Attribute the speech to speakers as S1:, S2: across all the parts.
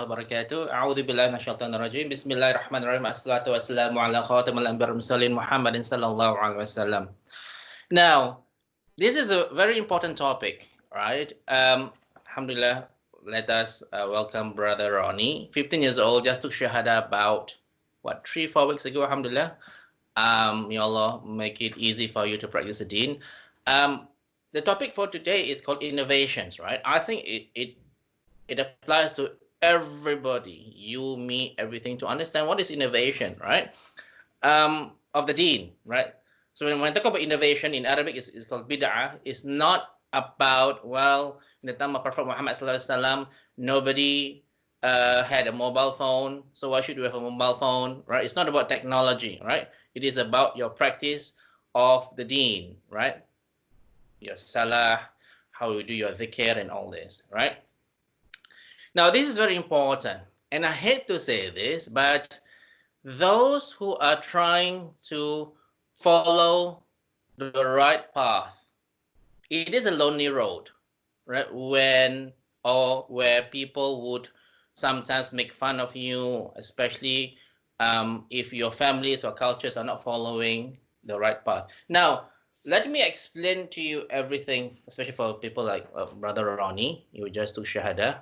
S1: wabarakatuh. A'udzu billahi minasyaitonir rajim. Bismillahirrahmanirrahim. Assalatu wassalamu ala khatamil anbiya'i wal mursalin Muhammadin sallallahu alaihi wasallam. Now, this is a very important topic, right? Alhamdulillah, let us welcome Brother Ronnie, 15 years old, just took Shahada about, 3-4 weeks ago, Alhamdulillah. May Allah make it easy for you to practice the Deen. The topic for today is called innovations, right? I think it applies to everybody, you, me, everything, to understand what is innovation, right? Of the Deen, right? So when I talk about innovation in Arabic, it's called bid'ah. It's not about, well, in the time of Prophet Muhammad sallallahu nobody had a mobile phone, so why should we have a mobile phone, right? It's not about technology, right? It is about your practice of the Deen, right? Your salah, how you do your dhikr and all this, right? Now, this is very important, and I hate to say this, but those who are trying to follow the right path, it is a lonely road, right? Where people would sometimes make fun of you, especially if your families or cultures are not following the right path. Now, let me explain to you everything, especially for people like Brother Ronnie, you just took Shahada,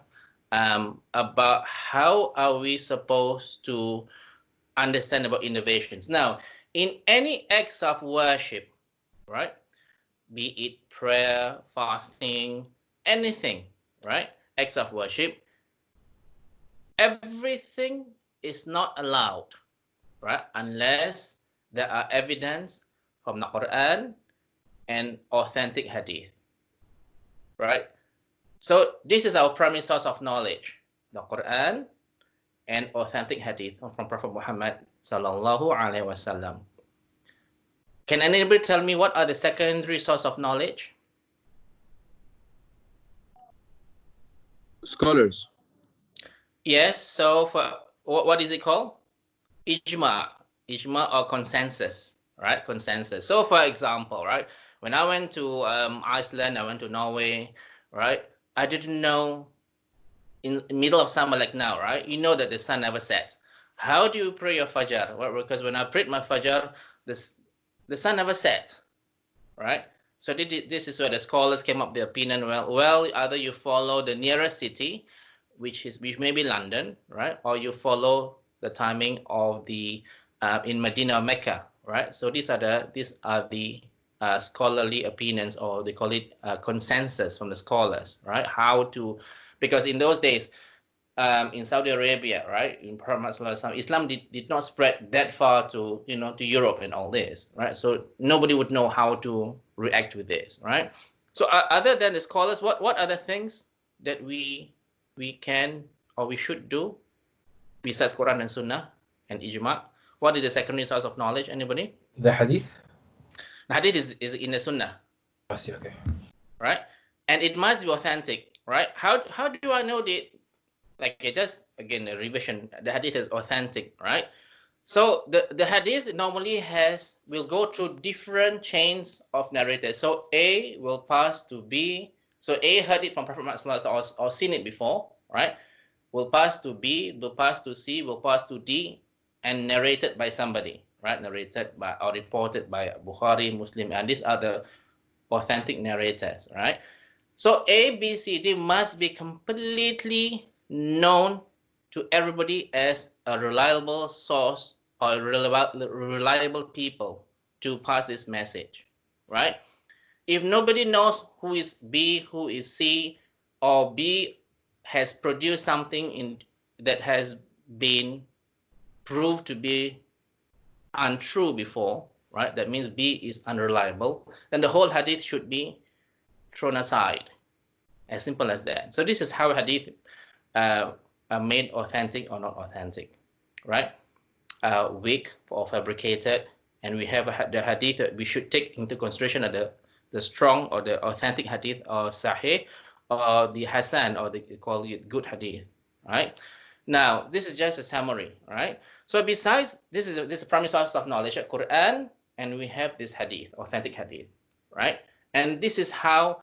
S1: about how are we supposed to understand about innovations. Now, in any acts of worship, right, be it prayer, fasting, anything, right, acts of worship, everything is not allowed, right, unless there are evidence from the Qur'an and authentic hadith, right? So this is our primary source of knowledge, the Qur'an and authentic hadith from Prophet Muhammad sallallahu alaihi wasallam. Can anybody tell me what are the secondary source of knowledge?
S2: Scholars.
S1: Yes, so for what is it called? Ijma or consensus, right? Consensus. So for example, right, when I went to Iceland, I went to Norway, right? I didn't know in the middle of summer like now, right? You know that the sun never sets. How do you pray your Fajr? Well, because when I prayed my Fajr, the sun never set, right? So this is where the scholars came up with the opinion, well, either you follow the nearest city, which may be London, right? Or you follow the timing of the in Medina or Mecca, right? So these are the scholarly opinions, or they call it consensus from the scholars, right? Because in those days, in Saudi Arabia, right, in Muhammad sallallahu, Islam did not spread that far to to Europe and all this, right? So nobody would know how to react with this, right? So other than the scholars, what are the things that we can or we should do besides Quran and Sunnah and Ijma? What is the secondary source of knowledge? Anybody?
S2: The hadith?
S1: The hadith is in the Sunnah.
S2: I see, okay.
S1: Right? And it must be authentic, right? How do I know just again a revision, the hadith is authentic, right? So the hadith normally will go through different chains of narrators. So A will pass to B. So A heard it from Prophet Muhammad or seen it before, right? Will pass to B, will pass to C, will pass to D, and narrated by somebody, right? Narrated by or reported by Bukhari, Muslim, and these are the authentic narrators, right? So A, B, C, D must be completely known to everybody as a reliable source or reliable people to pass this message, right? If nobody knows who is B, who is C, or B has produced something that has been proved to be untrue before, right? That means B is unreliable. Then the whole hadith should be thrown aside. As simple as that. So this is how hadith are made authentic or not authentic, right? Weak or fabricated, and we have the hadith that we should take into consideration of the strong or the authentic hadith, or sahih, or the hasan, or they call it good hadith, right? Now, this is just a summary, right? So besides, this is a primary source of knowledge, Quran, and we have this hadith, authentic hadith, right? And this is how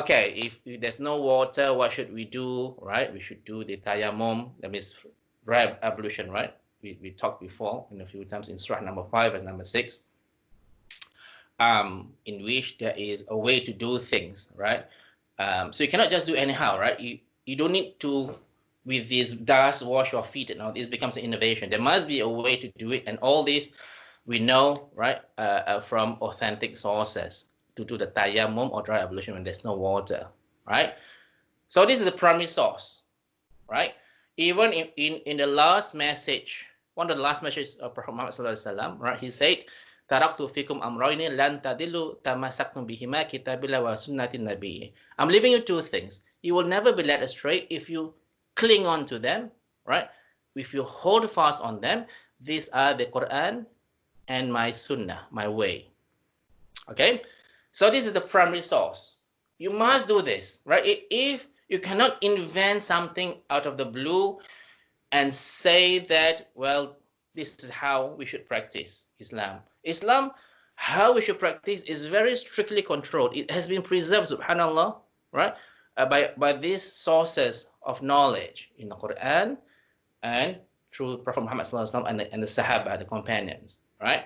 S1: okay, if there's no water, what should we do, right? We should do the tayammum, that means dry ablution, right? We talked before in a few times in surah number 5 and number 6, in which there is a way to do things, right? So you cannot just do anyhow, right? You don't need to, with this dust, wash your feet and all this becomes an innovation. There must be a way to do it, and all this we know, right, from authentic sources to do the tayammum or dry ablution when there's no water, right? So this is the primary source, right? Even in the last message, one of the last messages of Prophet Muhammad sallallahu alaihi wasallam, right? He said, "Taraktu fikum amrayni lan tadillu tamassaktum bihima kitabillah wa sunnatin nabiy." I'm leaving you two things. You will never be led astray if you cling on to them, right? If you hold fast on them. These are the Qur'an and my sunnah, my way. Okay, so this is the primary source. You must do this, right? If you cannot invent something out of the blue and say that, well, this is how we should practice Islam. Islam, how we should practice is very strictly controlled. It has been preserved, subhanallah, right, by these sources of knowledge in the Quran and through Prophet Muhammad sallallahu alaihi wasallam and the Sahaba, the companions, right?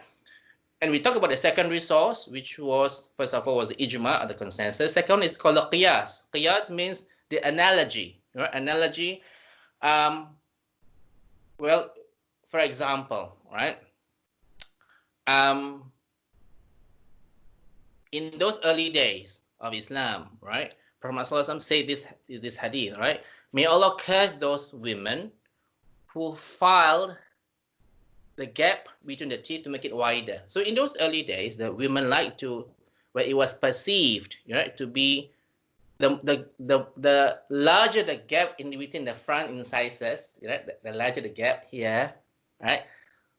S1: And we talk about the secondary source, which was, first of all, was the ijma, the consensus. Second is called the qiyas. Qiyas means the analogy, right? Analogy. Well, for example, right? In those early days of Islam, right? Prophet Muhammad said this hadith, right? May Allah curse those women who filed the gap between the teeth to make it wider. So in those early days, the women liked to, where it was perceived, right, to be the larger the gap in between the front incisors, right, the larger the gap here, right,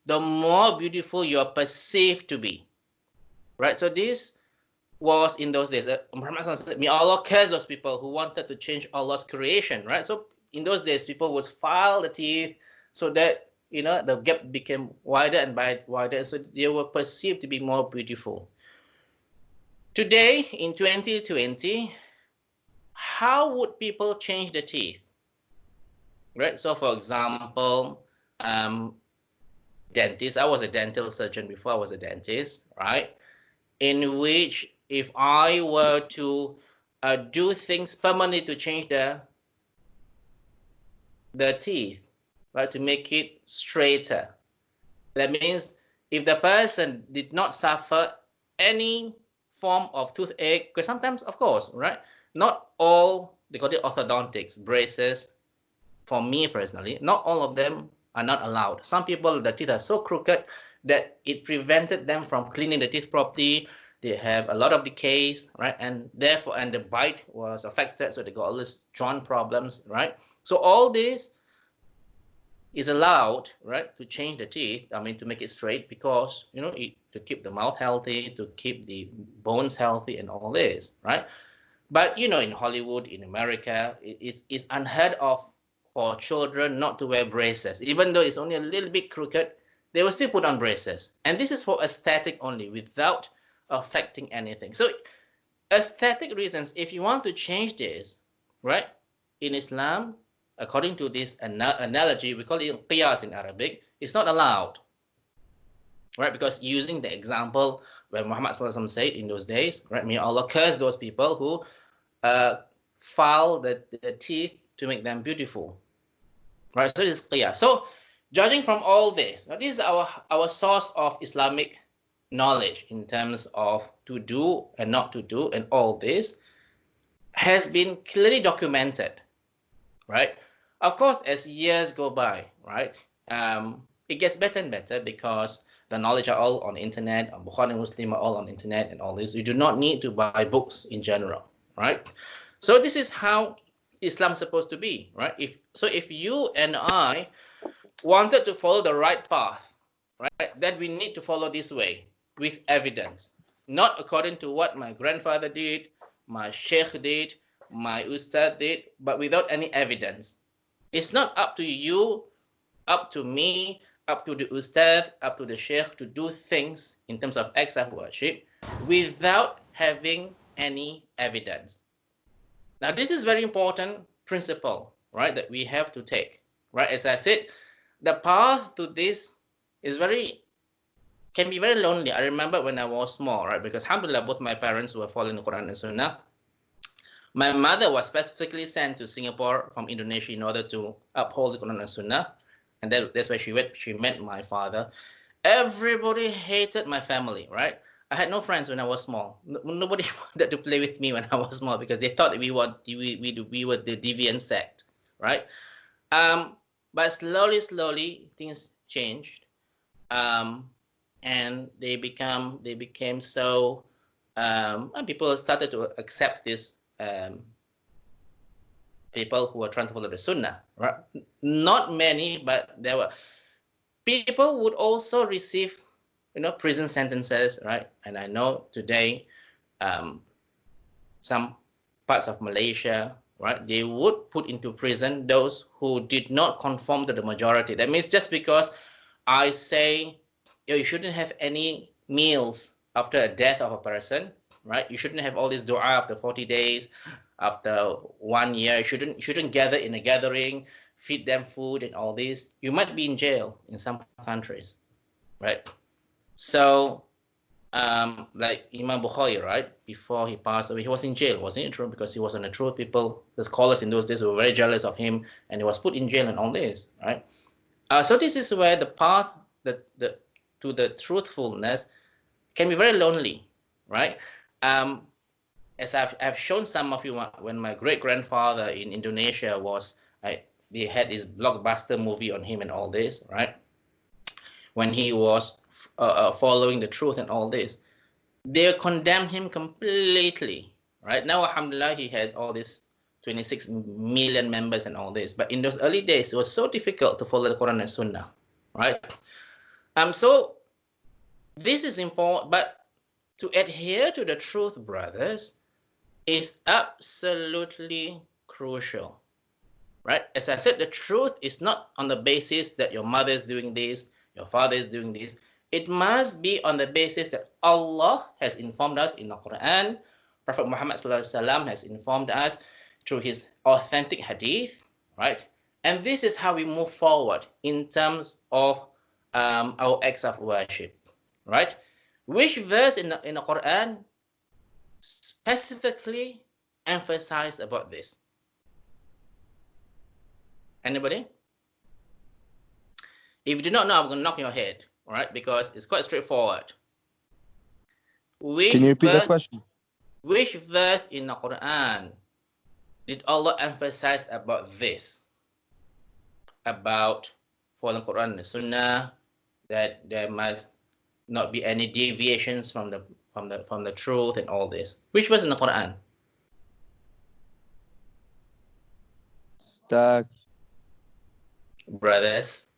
S1: the more beautiful you are perceived to be, right? So this was in those days. Muhammad said, "May Allah curse those people who wanted to change Allah's creation," right? So in those days, people would file the teeth so that, you know, the gap became wider and wider, so they were perceived to be more beautiful. Today, in 2020, how would people change the teeth? Right? So, for example, dentist. I was a dental surgeon before I was a dentist, right? In which, if I were to do things permanently to change the teeth, right, to make it straighter. That means if the person did not suffer any form of toothache, because sometimes, of course, right, not all, they call it orthodontics, braces, for me personally, not all of them are not allowed. Some people, the teeth are so crooked that it prevented them from cleaning the teeth properly. They have a lot of decays, right, and therefore, and the bite was affected, so they got all these joint problems, right? So all this is allowed, right, to change the teeth, I mean, to make it straight, because, you know, to keep the mouth healthy, to keep the bones healthy and all this, right? But, you know, in Hollywood, in America, it's unheard of for children not to wear braces. Even though it's only a little bit crooked, they will still put on braces. And this is for aesthetic only, without affecting anything. So aesthetic reasons, if you want to change this, right, in Islam, according to this analogy, we call it qiyas in Arabic, it's not allowed, right? Because using the example where Muhammad sallallahu alaihi wasallam said in those days, right, may Allah curse those people who file the teeth to make them beautiful, right? So this is qiyas. So judging from all this, now this is our source of Islamic knowledge in terms of to do and not to do, and all this has been clearly documented, right? Of course, as years go by, right, it gets better and better because the knowledge are all on the internet, Bukhari and Muslim are all on the internet and all this. You do not need to buy books in general, right? So this is how Islam is supposed to be, right? If you and I wanted to follow the right path, right, then we need to follow this way with evidence, not according to what my grandfather did, my sheikh did, my ustad did, but without any evidence. It's not up to you, up to me, up to the ustad, up to the sheikh to do things in terms of acts of worship without having any evidence. Now, this is very important principle, right, that we have to take, right? As I said, the path to this is can be very lonely. I remember when I was small, right? Because alhamdulillah, both my parents were following the Quran and Sunnah. My mother was specifically sent to Singapore from Indonesia in order to uphold the Quran and Sunnah. And that's where she went. She met my father. Everybody hated my family, right? I had no friends when I was small. Nobody wanted to play with me when I was small because they thought we were the deviant sect, right? But slowly things changed, and they became so and people started to accept this people who were trying to follow the Sunnah, right? Not many, but there were. People would also receive, prison sentences, right? And I know today, some parts of Malaysia, right, they would put into prison those who did not conform to the majority. That means just because I say you shouldn't have any meals after a death of a person, right? You shouldn't have all this dua after 40 days, after 1 year. You shouldn't gather in a gathering, feed them food and all this. You might be in jail in some countries, right? So, like Imam Bukhari, right? Before he passed away, he was in jail, wasn't it true? Because he was on the truth. People, the scholars in those days were very jealous of him, and he was put in jail and all this, right? So this is where the path to the truthfulness can be very lonely, right? As I've shown some of you, when my great-grandfather in Indonesia was, they had this blockbuster movie on him and all this, right? When he was following the truth and all this, they condemned him completely, right? Now, alhamdulillah, he has all these 26 million members and all this. But in those early days, it was so difficult to follow the Quran and Sunnah, right? So this is important, but to adhere to the truth, brothers, is absolutely crucial, right? As I said, the truth is not on the basis that your mother is doing this, your father is doing this. It must be on the basis that Allah has informed us in the Quran, Prophet Muhammad ﷺ has informed us through his authentic hadith, right? And this is how we move forward in terms of our acts of worship, right? Which verse in the Quran specifically emphasize about this? Anybody? If you do not know, I'm going to knock your head, all right? Because it's quite straightforward.
S2: Can you repeat that question?
S1: Which verse in the Quran did Allah emphasize about this? About following Quran and the Sunnah, that there must not be any deviations from the truth and all this. Which verse in the Quran?
S2: Stuck.
S1: Brothers.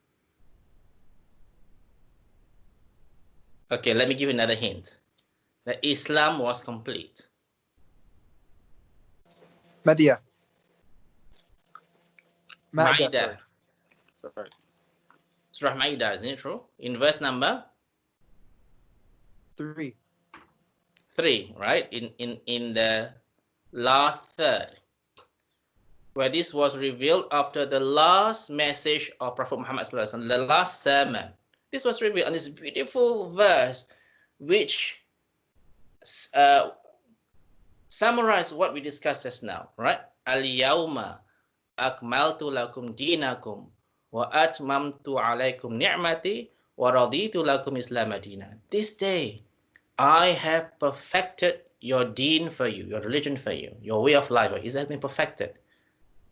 S1: Okay, let me give you another hint. That Islam was complete.
S2: Ma'idah.
S1: Ma'idah.
S2: Sorry.
S1: Surah Ma'idah, isn't it true? In verse number
S2: 3,
S1: right? In the last third, where this was revealed after the last message of Prophet Muhammad ﷺ, the last sermon. This was revealed on this beautiful verse, which summarize what we discussed just now, right? Al-yawma akmaltu lakum dinakum wa atmamtu alaykum ni'mati wa raditu lakum islam madina. This day, I have perfected your deen for you, your religion for you, your way of life. It has been perfected.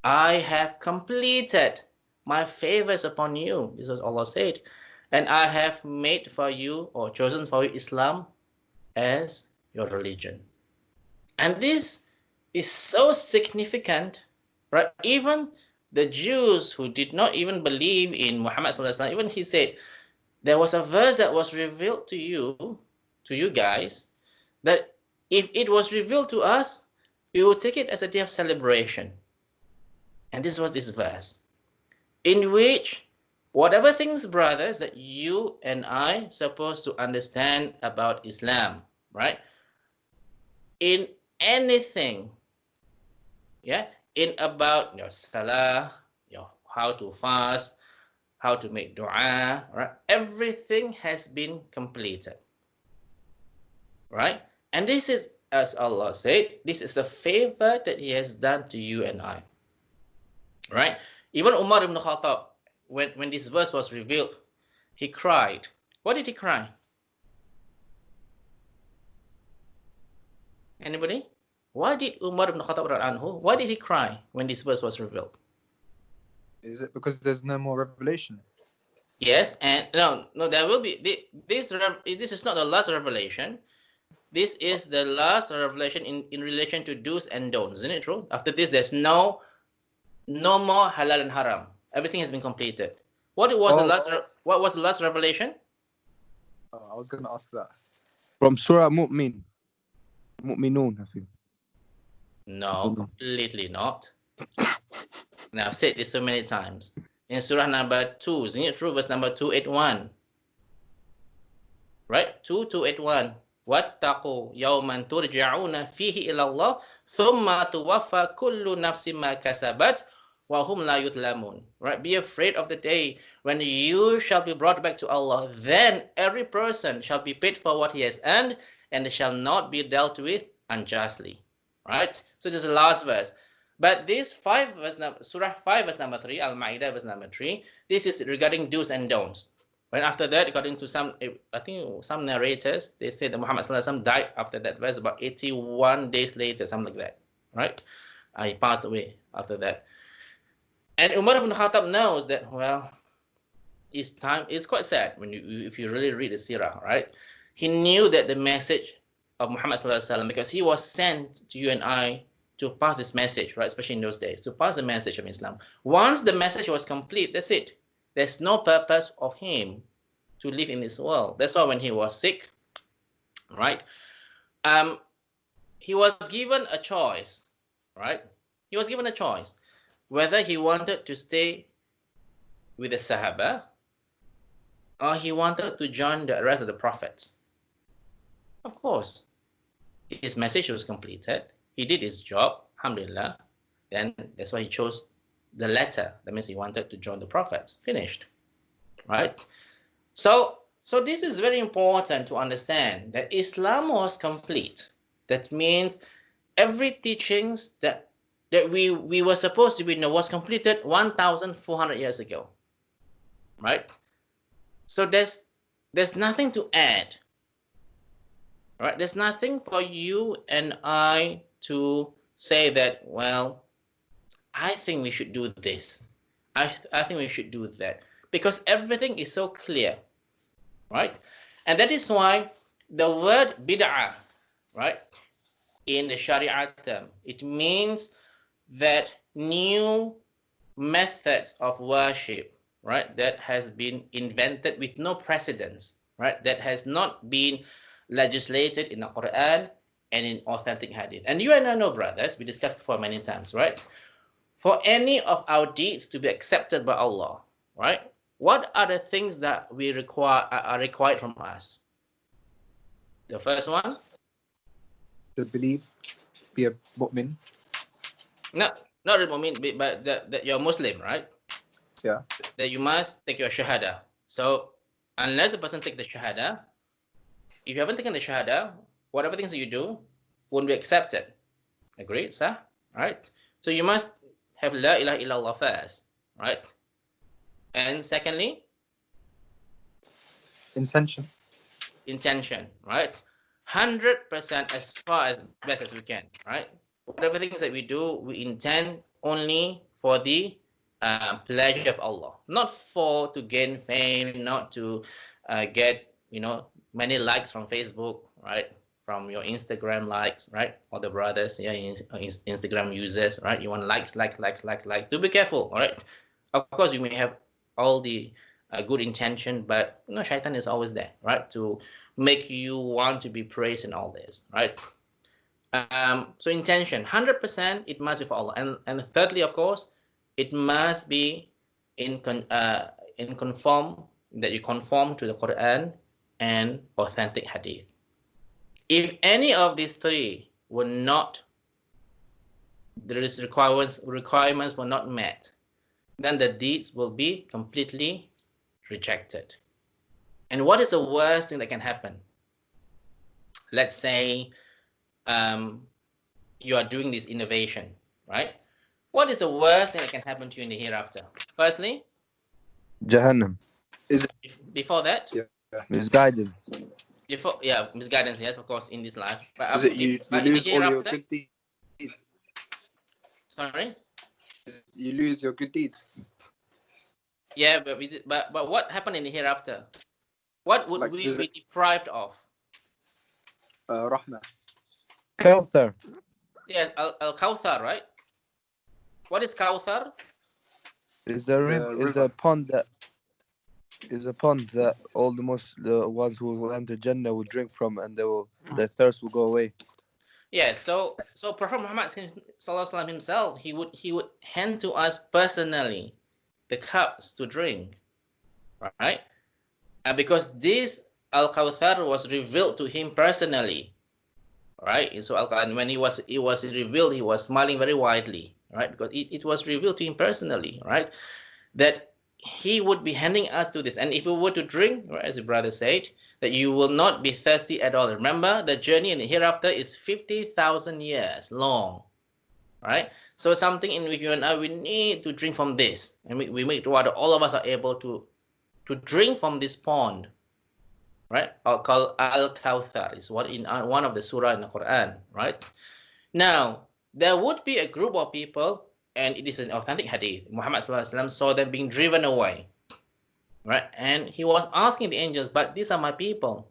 S1: I have completed my favors upon you. This is Allah said. And I have made for you, or chosen for you, Islam as your religion. And this is so significant, right? Even the Jews who did not even believe in Muhammad ﷺ, even he said, there was a verse that was revealed to you guys, that if it was revealed to us, we would take it as a day of celebration. And this was this verse, in which whatever things, brothers, that you and I supposed to understand about Islam, right? In anything yeah, in about your salah, your how to fast, how to make dua, right? Everything has been completed, right? And this is, as Allah said, this is the favor that He has done to you and I, right? Even Umar ibn Khattab, when this verse was revealed, he cried. What did he cry? Anybody? Why did Umar ibn Khattab anhu, why did he cry when this verse was revealed?
S2: Is it because there's no more revelation?
S1: Yes, and no, there will be this is not the last revelation. This is the last revelation in relation to do's and don'ts, isn't it true? After this, there's no more halal and haram. Everything has been completed. What was the last revelation?
S2: Oh, I was going to ask that.
S3: From Surah Mu'minun, I think.
S1: No, completely not. And I've said this so many times. In Surah number 2, isn't it true? Verse number 281. Right? 281. وَاتَّقُوا يَوْمًا تُرْجَعُونَ فِيهِ إِلَى اللَّهِ ثُمَّ تُوَفَّى كُلُّ نَفْسٍ مَا كَسَبَتْ وَهُمْ لَا يُظْلَمُونَ. Right? Be afraid of the day when you shall be brought back to Allah. Then every person shall be paid for what he has earned, and they shall not be dealt with unjustly. Right? So this is the last verse. But this Surah 5 verse number 3, Al-Ma'idah verse number 3, this is regarding do's and don'ts. When after that, according to some narrators, they say that Muhammad sallallahu alaihi wasallam died after that verse about 81 days later, something like that, right? He passed away after that. And Umar ibn Khattab knows that, well, it's quite sad if you really read the seerah, right? He knew that the message of Muhammad sallallahu alaihi wasallam, because he was sent to you and I to pass this message, right? Especially in those days, to pass the message of Islam. Once the message was complete, that's it. There's no purpose of him to live in this world. That's why when he was sick, right? He was given a choice, right? He was given a choice whether he wanted to stay with the Sahaba or he wanted to join the rest of the prophets. Of course, his message was completed. He did his job, alhamdulillah. Then that's why he chose the latter. That means he wanted to join the prophets. Finished, right? So this is very important to understand that Islam was complete. That means every teachings that we were supposed to be know was completed 1,400 years ago, right? So there's nothing to add, right? There's nothing for you and I to say that, well, I think we should do this. I think we should do that. Because everything is so clear, right? And that is why the word bid'ah, right, in the Sharia term, it means that new methods of worship, right, that has been invented with no precedence, right, that has not been legislated in the Qur'an and in authentic hadith. And you and I know, brothers, we discussed before many times, right? For any of our deeds to be accepted by Allah, right? What are the things that are required from us? The first one?
S2: To believe, be a mu'min.
S1: No, not a mu'min, but that you're Muslim, right?
S2: Yeah.
S1: That you must take your shahada. So unless the person takes the shahada, if you haven't taken the shahada, whatever things that you do won't be accepted. Agreed, sir? Right? So you must have la ilaha illallah first, right? And secondly,
S2: Intention,
S1: right? 100% as far as best as we can, right? Whatever things that we do, we intend only for the pleasure of Allah, not to gain fame, not to get many likes from Facebook, right? From your Instagram likes, right? All the brothers, yeah, Instagram users, right? You want likes. Do be careful, all right? Of course, you may have all the good intention, but shaitan is always there, right? To make you want to be praised and all this, right? So intention, 100%, it must be for Allah. And thirdly, of course, it must be in conform, that you conform to the Quran and authentic hadith. If any of these three were not there is requirements were not met, then the deeds will be completely rejected. And what is the worst thing that can happen? Let's say you are doing this innovation, right? What is the worst thing that can happen to you in the hereafter? Firstly,
S3: Jahannam.
S1: before that,
S3: Misguidance.
S1: misguidance, yes, of course, in this life. But
S2: Is it you lose all your good deeds?
S1: Sorry?
S2: You lose your good deeds.
S1: Yeah, but what happened in the hereafter? What would
S2: Like,
S1: we be deprived of?
S2: Rahmah.
S3: Kawthar.
S1: Yes, Al-Kawthar, right? What is Kawthar?
S3: Is the pond that all the ones who will enter Jannah will drink from, and their thirst will go away.
S1: Yeah, so Prophet Muhammad sallallahu alaihi wasallam himself, he would hand to us personally the cups to drink, right? Because this Al-Kawthar was revealed to him personally, right? And so and when it was revealed, he was smiling very widely, right? Because it was revealed to him personally, right? That he would be handing us to this, and if we were to drink, right, as the brother said, that you will not be thirsty at all. Remember, the journey in the hereafter is 50,000 years long, right? So something in which you and I, we need to drink from this, and we make sure that all of us are able to drink from this pond, right? Called Al-Kawthar. Is what in one of the surah in the Qur'an, right? Now, there would be a group of people, and it is an authentic hadith. Muhammad sallallahu alaihi wasallam saw them being driven away, right? And he was asking the angels, but these are my people.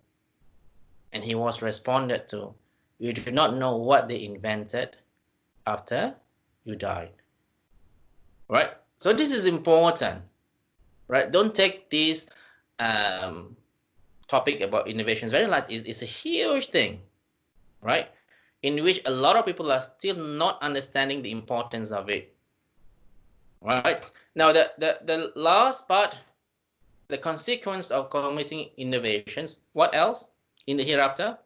S1: And he was responded to, you do not know what they invented after you died, right? So this is important, right? Don't take this topic about innovations very light. It's a huge thing, right? In which a lot of people are still not understanding the importance of it, right? Now, the last part, the consequence of committing innovations, what else in the hereafter?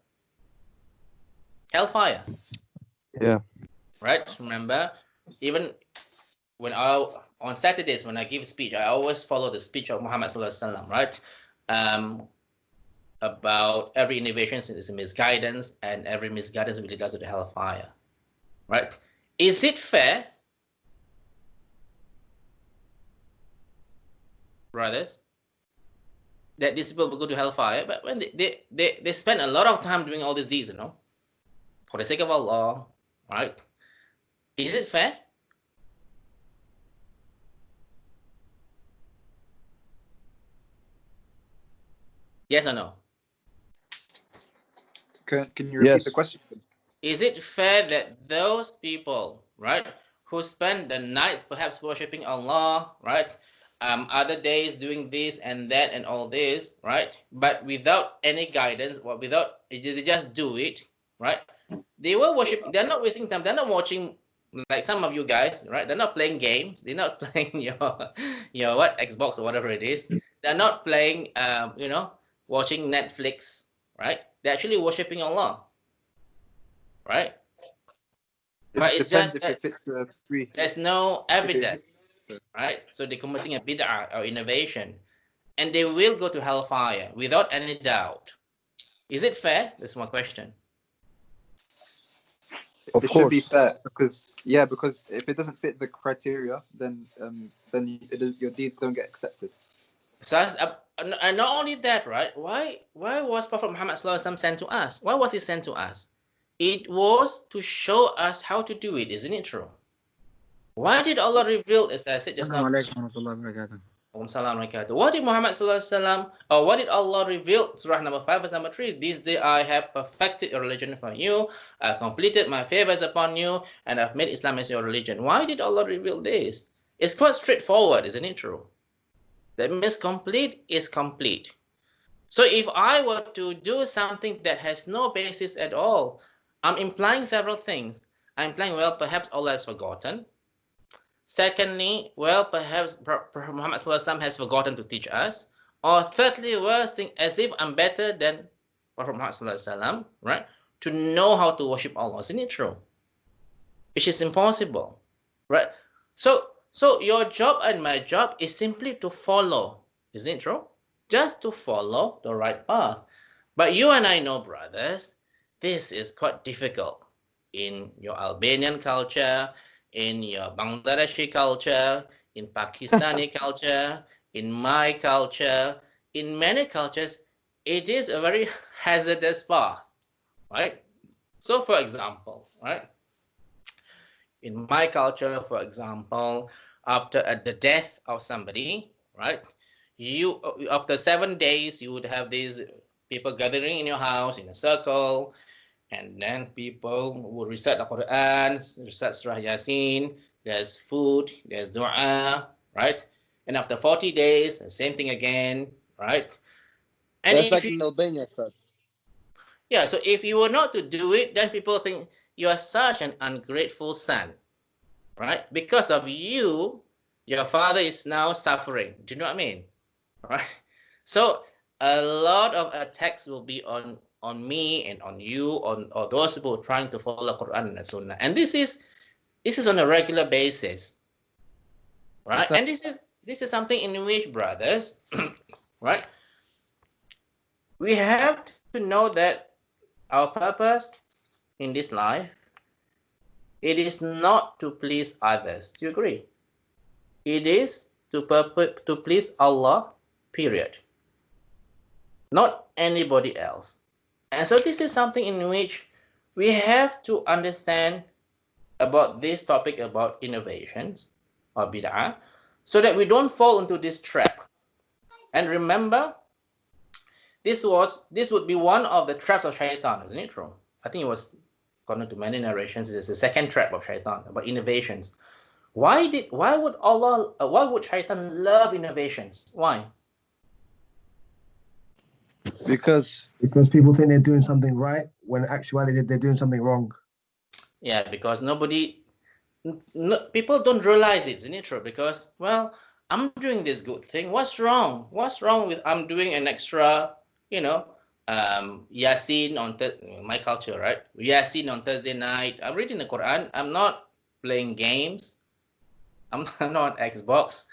S1: Hellfire.
S3: Yeah.
S1: Right? Remember, even when on Saturdays when I give a speech, I always follow the speech of Muhammad sallallahu alaihi wasallam, right? About every innovation is a misguidance, and every misguidance will lead us to the hellfire, right? Is it fair, brothers, that these people will go to hellfire, but when they spend a lot of time doing all these deeds, for the sake of Allah, right? Is it fair? Yes or no?
S2: Can you repeat the question?
S1: Is it fair that those people, right, who spend the nights perhaps worshiping Allah, right, other days doing this and that and all this, right, but without any guidance, or they just do it, right? They will worship. They're not wasting time. They're not watching like some of you guys, right? They're not playing games. They're not playing your what, Xbox or whatever it is. They're not playing watching Netflix, right? They're actually worshiping Allah, right? But it's just
S2: if it fits the three.
S1: There's no evidence, right? So they're committing a bid'ah or innovation, and they will go to hellfire without any doubt. Is it fair? That's my question.
S2: It should be fair, because if it doesn't fit the criteria, then your deeds don't get accepted.
S1: So and not only that, right? Why was Prophet Muhammad sallallahu alaihi wasallam sent to us? Why was he sent to us? It was to show us how to do it, isn't it true? Why did Allah reveal, as I said just now? What did Muhammad sallallahu alaihi wasallam, or what did Allah reveal? Surah number 5, verse number 3. This day I have perfected your religion for you. I completed my favors upon you, and I've made Islam as your religion. Why did Allah reveal this? It's quite straightforward, isn't it true? That means complete is complete. So if I were to do something that has no basis at all, I'm implying several things. I'm implying, well, perhaps Allah has forgotten. Secondly, well, perhaps Prophet Muhammad ﷺ has forgotten to teach us. Or thirdly, worst thing, as if I'm better than Prophet Muhammad ﷺ, right? To know how to worship Allah. Isn't it true? which is impossible, right? So your job and my job is simply to follow, isn't it true? Just to follow the right path. But you and I know, brothers, this is quite difficult in your Albanian culture, in your Bangladeshi culture, in Pakistani culture, in my culture, in many cultures. It is a very hazardous path, right? So, for example, right, in my culture, for example, after the death of somebody, right, you after 7 days you would have these people gathering in your house in a circle, and then people will recite the Qur'an, recite Surah Yasin. There's food, there's dua, right? And after 40 days, the same thing again, right? And
S3: That's
S1: if
S3: like
S1: you,
S3: in Albania, sir.
S1: yeah, so if you were not to do it, then people think you are such an ungrateful son, right? Because of you, your father is now suffering. Do you know what I mean? Right? So a lot of attacks will be on me and on you, on or those people trying to follow Quran and Sunnah. And this is on a regular basis, right? And this is something in which, brothers, right? We have to know that our purpose in this life, it is not to please others. Do you agree? It is to please Allah, period. Not anybody else. And so this is something in which we have to understand about this topic about innovations or bid'ah, so that we don't fall into this trap. And remember, this would be one of the traps of shaitan, isn't it true? I think it was, according to many narrations, it's the second trap of shaitan about innovations. Why would shaitan love innovations? Why?
S3: Because
S4: people think they're doing something right when in actuality they're doing something wrong.
S1: Yeah, because people don't realize it, isn't it true? Because, well, I'm doing this good thing. What's wrong? What's wrong with I'm doing an extra, Yasin on my culture, right? Yasin on Thursday night. I'm reading the Quran. I'm not playing games. I'm not on Xbox.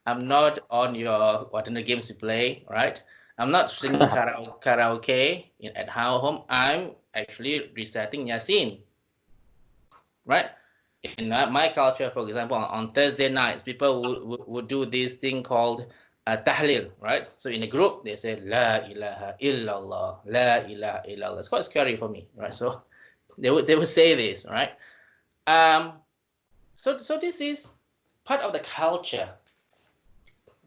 S1: I'm not on your whatever games you play, right? I'm not singing karaoke at home. I'm actually reciting Yasin, right? In my culture, for example, on Thursday nights, people would do this thing called tahlil, right? So in a group, they say, La ilaha illallah, La ilaha illallah. It's quite scary for me, right? So they would say this, right? So this is part of the culture,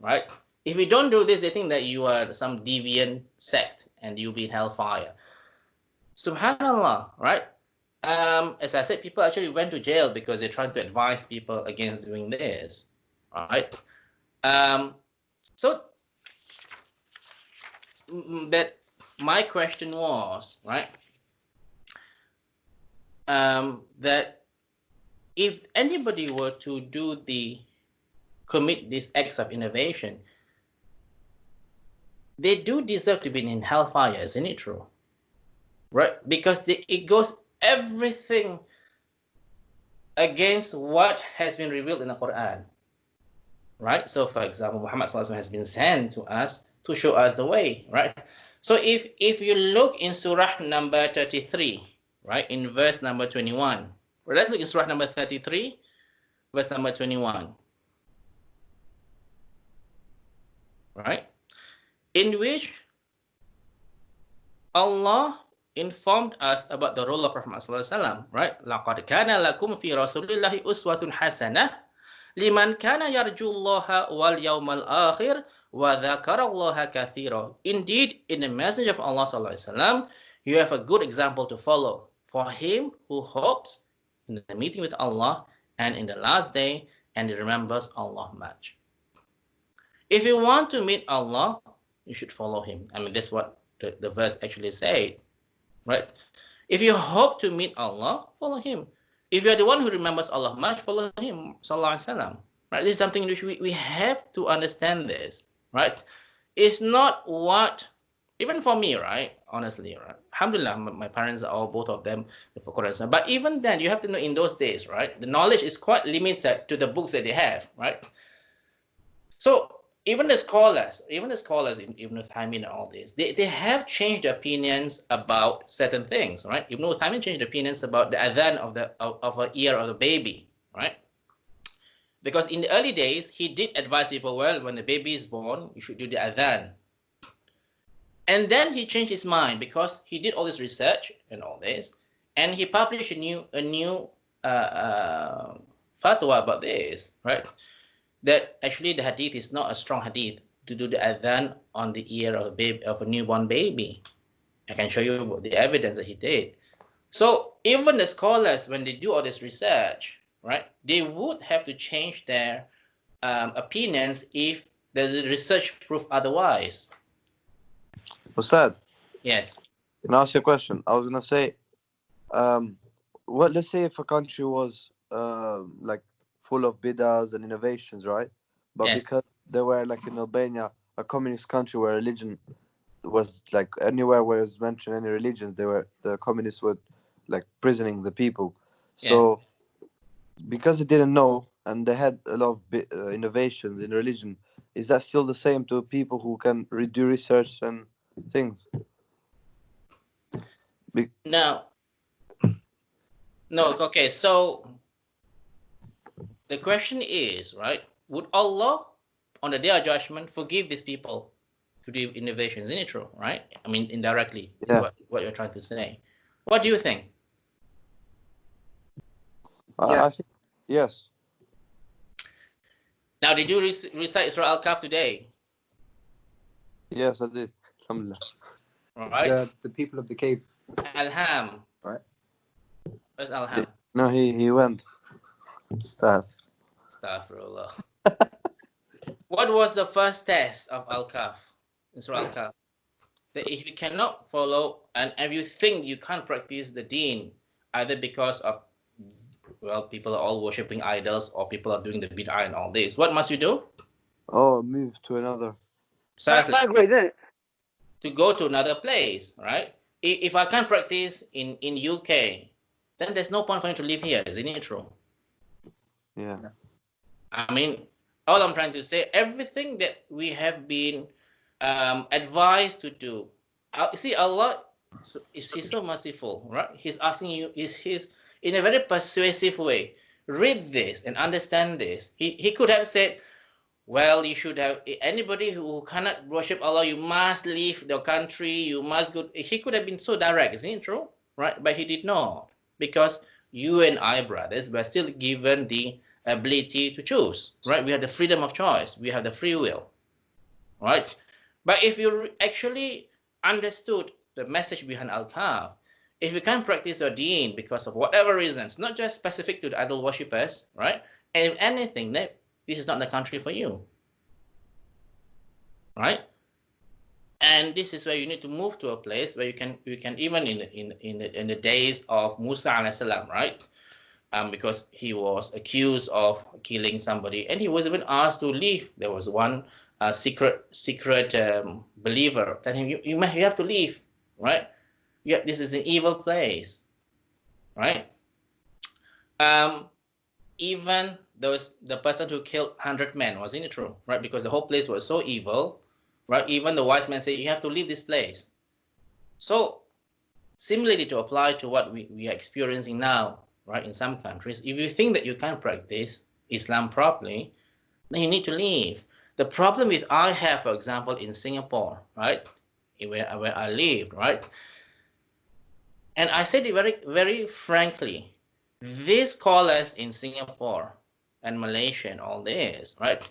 S1: right? If we don't do this, they think that you are some deviant sect and you'll be in hellfire. Subhanallah, right? As I said, people actually went to jail because they're trying to advise people against doing this, right? So that my question was, right, that if anybody were to commit these acts of innovation, they do deserve to be in hellfire, isn't it true? Right? Because it goes everything against what has been revealed in the Quran. Right? So, for example, Muhammad has been sent to us to show us the way, right? So if you look in Surah number 33, right, in verse number 21, well, let's look in Surah number 33, verse number 21, right, in which Allah informed us about the role of Muhammad ﷺ, right? لَقَدْ كَانَ لَكُمْ فِي رَسُولِ اللَّهِ أُسْوَةٌ حَسَنَةٌ لِمَنْ كَانَ يَرْجُو اللَّهَ وَالْيَوْمَ الْآخِرِ وَذَكَرَ اللَّهَ كَثِيرًا. Indeed, in the message of Allah ﷺ, you have a good example to follow for him who hopes in the meeting with Allah and in the last day and he remembers Allah much. If you want to meet Allah, you should follow him. I mean, that's what the verse actually said, right? If you hope to meet Allah, follow him. If you're the one who remembers Allah much, follow him, sallallahu alaihi wasallam. Right? This is something which we have to understand this, right? It's not what Even for me, right? Honestly, right? Alhamdulillah, my parents are all, both of them, for Qur'an. But even then, you have to know in those days, right? The knowledge is quite limited to the books that they have, right? So even the scholars, in Ibn Uthaymin and all this, they have changed opinions about certain things, right? Ibn Uthaymin changed opinions about the adhan of a ear of the baby, right? Because in the early days, he did advise people, well, when the baby is born, you should do the adhan. And then he changed his mind because he did all this research and all this, and he published a new fatwa about this, right? That actually the hadith is not a strong hadith to do the adhan on the ear of a baby, of a newborn baby. I can show you the evidence that he did. So even the scholars, when they do all this research, right, they would have to change their opinions if the research proof otherwise.
S3: What's that?
S1: Yes.
S3: Can I ask you a question? I was gonna say, what? Let's say if a country was like full of bid'ahs and innovations, right? But
S1: Yes.
S3: because they were like in Albania, a communist country where religion was like anywhere where it's mentioned any religion, the communists were like prisoning the people. So because they didn't know and they had a lot of innovations in religion, is that still the same to people who can do research and things?
S1: No. Okay, so the question is, right, would Allah on the day of judgment forgive these people to do innovations? Isn't it true, right? I mean, indirectly, is what you're trying to say. What do you think?
S3: I think yes.
S1: Now, did you recite Surah Al-Kahf today?
S3: Yes, I did. Alhamdulillah.
S1: Right?
S2: The people of the cave.
S1: Alham.
S2: Right.
S1: Where's Alham?
S3: No, he went. Staff.
S1: Astaghfirullah. What was the first test of Al-Kahf? In Surah Al-Kahf? That if you cannot follow and if you think you can't practice the Deen, either because of, well, people are all worshipping idols or people are doing the bid'ah and all this, what must you do?
S3: Oh, move to another.
S1: To go to another place, right? If I can't practice in UK, then there's no point for me to live here. Isn't it true?
S3: Yeah.
S1: I mean, all I'm trying to say, everything that we have been advised to do. See, Allah is so merciful, right? He's asking you, he's in a very persuasive way, read this and understand this. He could have said, well, you should have, anybody who cannot worship Allah, you must leave the country, you must go. He could have been so direct, isn't it true? Right? But he did not, because you and I, brothers, were still given the ability to choose, right? We have the freedom of choice. We have the free will, right? But if you actually understood the message behind Al-Kahf, if you can't practice your Deen because of whatever reasons, not just specific to the idol worshippers, right? And if anything, then this is not the country for you, right? And this is where you need to move to a place where you can even in the days of Musa alayhi salam, right? Because he was accused of killing somebody, and he was even asked to leave. There was one secret believer telling him, you have to leave, right? Yeah, this is an evil place, right? Even the person who killed 100 men, wasn't it true, right? Because the whole place was so evil, right? Even the wise men say you have to leave this place. So similarly, to apply to what we are experiencing now, right, in some countries, if you think that you can't practice Islam properly, then you need to leave. The problem with I have, for example, in Singapore, right, where I lived, right, and I said it very, very frankly, these scholars in Singapore and Malaysia and all this, right,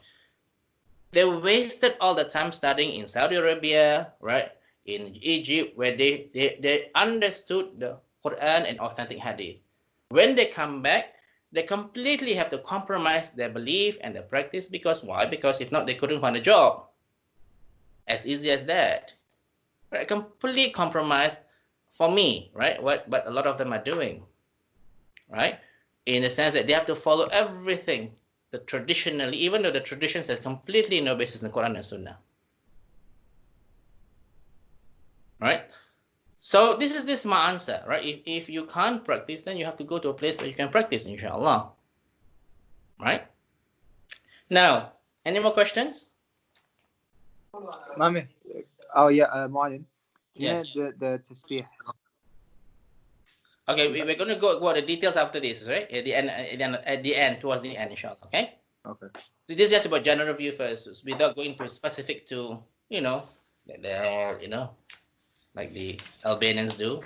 S1: they wasted all the time studying in Saudi Arabia, right, in Egypt, where they understood the Qur'an and authentic hadith. When they come back, they completely have to compromise their belief and their practice. Because why? Because if not, they couldn't find a job. As easy as that. Right? Complete compromise for me, right? What a lot of them are doing, right? In the sense that they have to follow everything traditionally, even though the traditions have completely no basis in Quran and Sunnah. right? So this is my answer, right? If you can't practice, then you have to go to a place where you can practice, inshallah. Right? Now, any more questions?
S2: Mami. Oh yeah, Marlon.
S1: Yes.
S2: The tasbih.
S1: Okay, we're going to go the details after this, right? At the end, towards the end, inshallah. Okay.
S2: Okay.
S1: So this is just about general view first, without going to specific to like the Albanians do,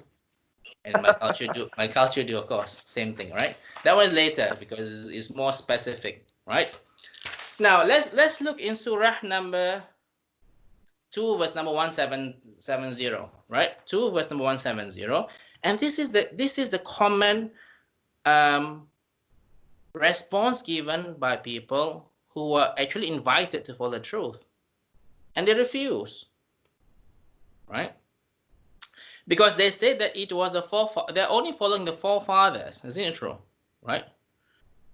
S1: and my culture do, of course, same thing, right? That was later because it's more specific, right? Now let's look in Surah number 2, verse number 1770, right? 2, verse number 170, and this is the common response given by people who are actually invited to follow the truth, and they refuse, right? Because they say that it was they're only following the forefathers. Isn't it true? Right?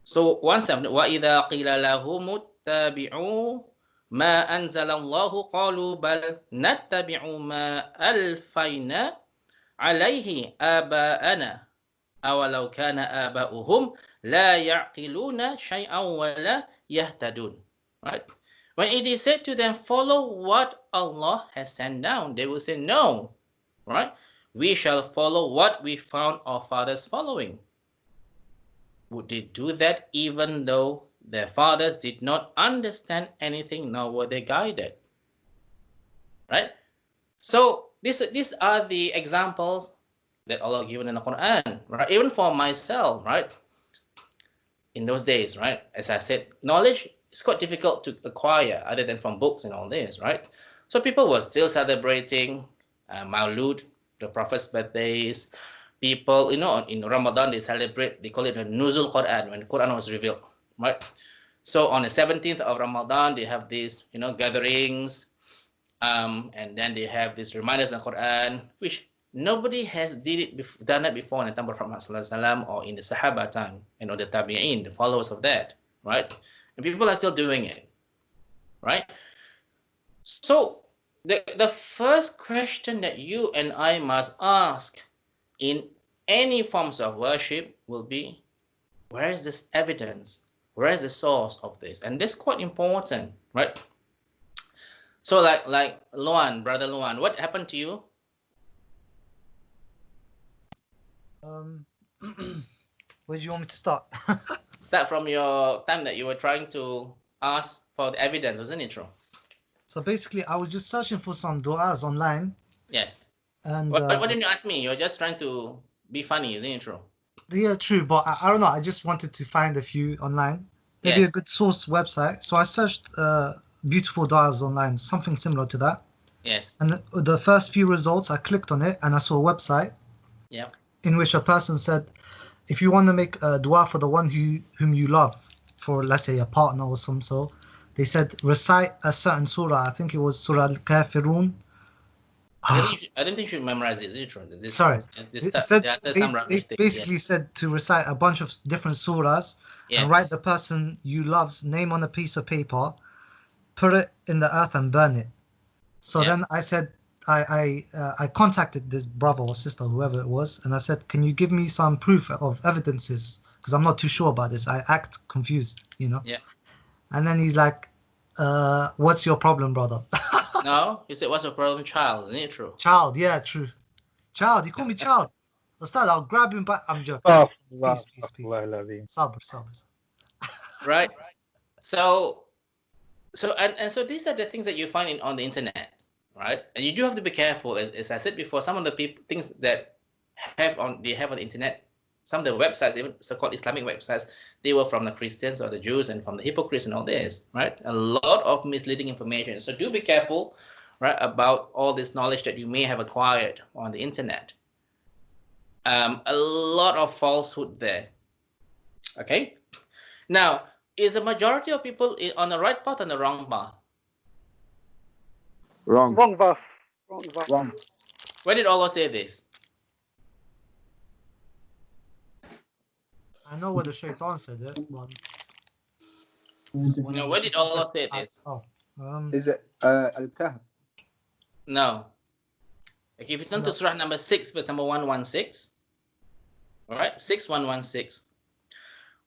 S1: So 170, وَإِذَا قِيلَ لَهُمُ اتَّبِعُوا مَا أَنزَلَ اللَّهُ قَالُوا بَلْ نَتَّبِعُ مَا أَلْفَيْنَا عَلَيْهِ آبَاءَنَا أَوَلَوْ كَانَ آبَاؤُهُمْ لَا يَعْقِلُونَ شَيْئًا وَلَا يَهْتَدُونَ. Right? When it is said to them, follow what Allah has sent down, they will say, no. Right? We shall follow what we found our fathers following. Would they do that even though their fathers did not understand anything, nor were they guided? Right? So these are the examples that Allah given in the Qur'an, right? Even for myself, right? In those days, right? As I said, knowledge is quite difficult to acquire other than from books and all this, right? So people were still celebrating Maulud, the Prophet's birthdays. People, in Ramadan, they call it the Nuzul Qur'an, when the Qur'an was revealed, right? So on the 17th of Ramadan, they have these, gatherings, and then they have these reminders in the Qur'an, which nobody has done it before in the time of Muhammad ﷺ or in the Sahaba time, the Tabi'in, the followers of that, right? And people are still doing it, right? So the first question that you and I must ask in any forms of worship will be, where is this evidence? Where is the source of this? And this is quite important, right? So like Luan, brother Luan, what happened to you?
S5: Where do you want me to start?
S1: Start from your time that you were trying to ask for the evidence, wasn't it true?
S5: So basically, I was just searching for some du'as online.
S1: Yes.
S5: And
S1: Why didn't you ask me? You're just trying to be funny, isn't it true?
S5: Yeah, true. But I don't know. I just wanted to find a few online. Maybe
S1: Yes.
S5: a good source website. So I searched beautiful du'as online, something similar to that.
S1: Yes.
S5: And the first few results, I clicked on it and I saw a website.
S1: Yeah.
S5: In which a person said, if you want to make a dua for the one whom you love, for let's say a partner or some sort, they said recite a certain surah. I think it was Surah Al-Kafirun.
S1: I don't think you should memorize it, is it true?
S5: Sorry. They
S1: They
S5: basically said to recite a bunch of different surahs and write the person you love's name on a piece of paper, put it in the earth and burn it. So then I said, I contacted this brother or sister, whoever it was, and I said, can you give me some proof of evidences? Because I'm not too sure about this. I act confused,
S1: Yeah.
S5: And then he's like, what's your problem, brother?
S1: No, you said, what's your problem? Child, isn't it true?
S5: Child, yeah, true. Child, you call me child. I'll grab him back. I'm joking. Peace. Sabr.
S1: Right. So these are the things that you find on the internet, right? And you do have to be careful. As I said before, some of the things that they have on the internet, some of the websites, even so-called Islamic websites, they were from the Christians or the Jews and from the hypocrites and all this, right? A lot of misleading information. So do be careful, right, about all this knowledge that you may have acquired on the internet. A lot of falsehood there. Okay. Now, is the majority of people on the right path or the wrong path?
S3: Wrong.
S6: Wrong path.
S2: Wrong.
S1: Where did Allah say this?
S5: I know where the shaitan said it, but...
S1: No, where did Allah say this?
S5: Oh,
S2: Is it Al-Kahf?
S1: No. Okay, if you turn to Surah number 6, verse number 116. All right, 6116.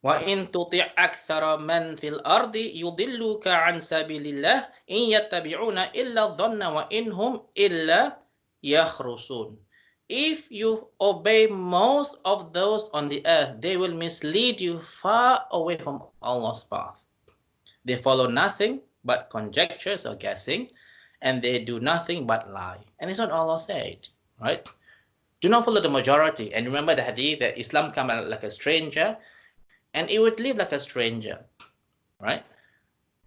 S1: وَإِن تُطِعْ أَكْثَرَ مَنْ فِي الْأَرْضِ يُضِلُّكَ عَنْ سَبِيلِ اللَّهِ إِنْ يَتَّبِعُونَ إِلَّا الظَّنَّ وَإِنْهُمْ إِلَّا يَخْرُصُونَ. If you obey most of those on the earth, they will mislead you far away from Allah's path. They follow nothing but conjectures or guessing, and they do nothing but lie. And it's what Allah said, right? Do not follow the majority. And remember the hadith that Islam come like a stranger, and it would live like a stranger, right?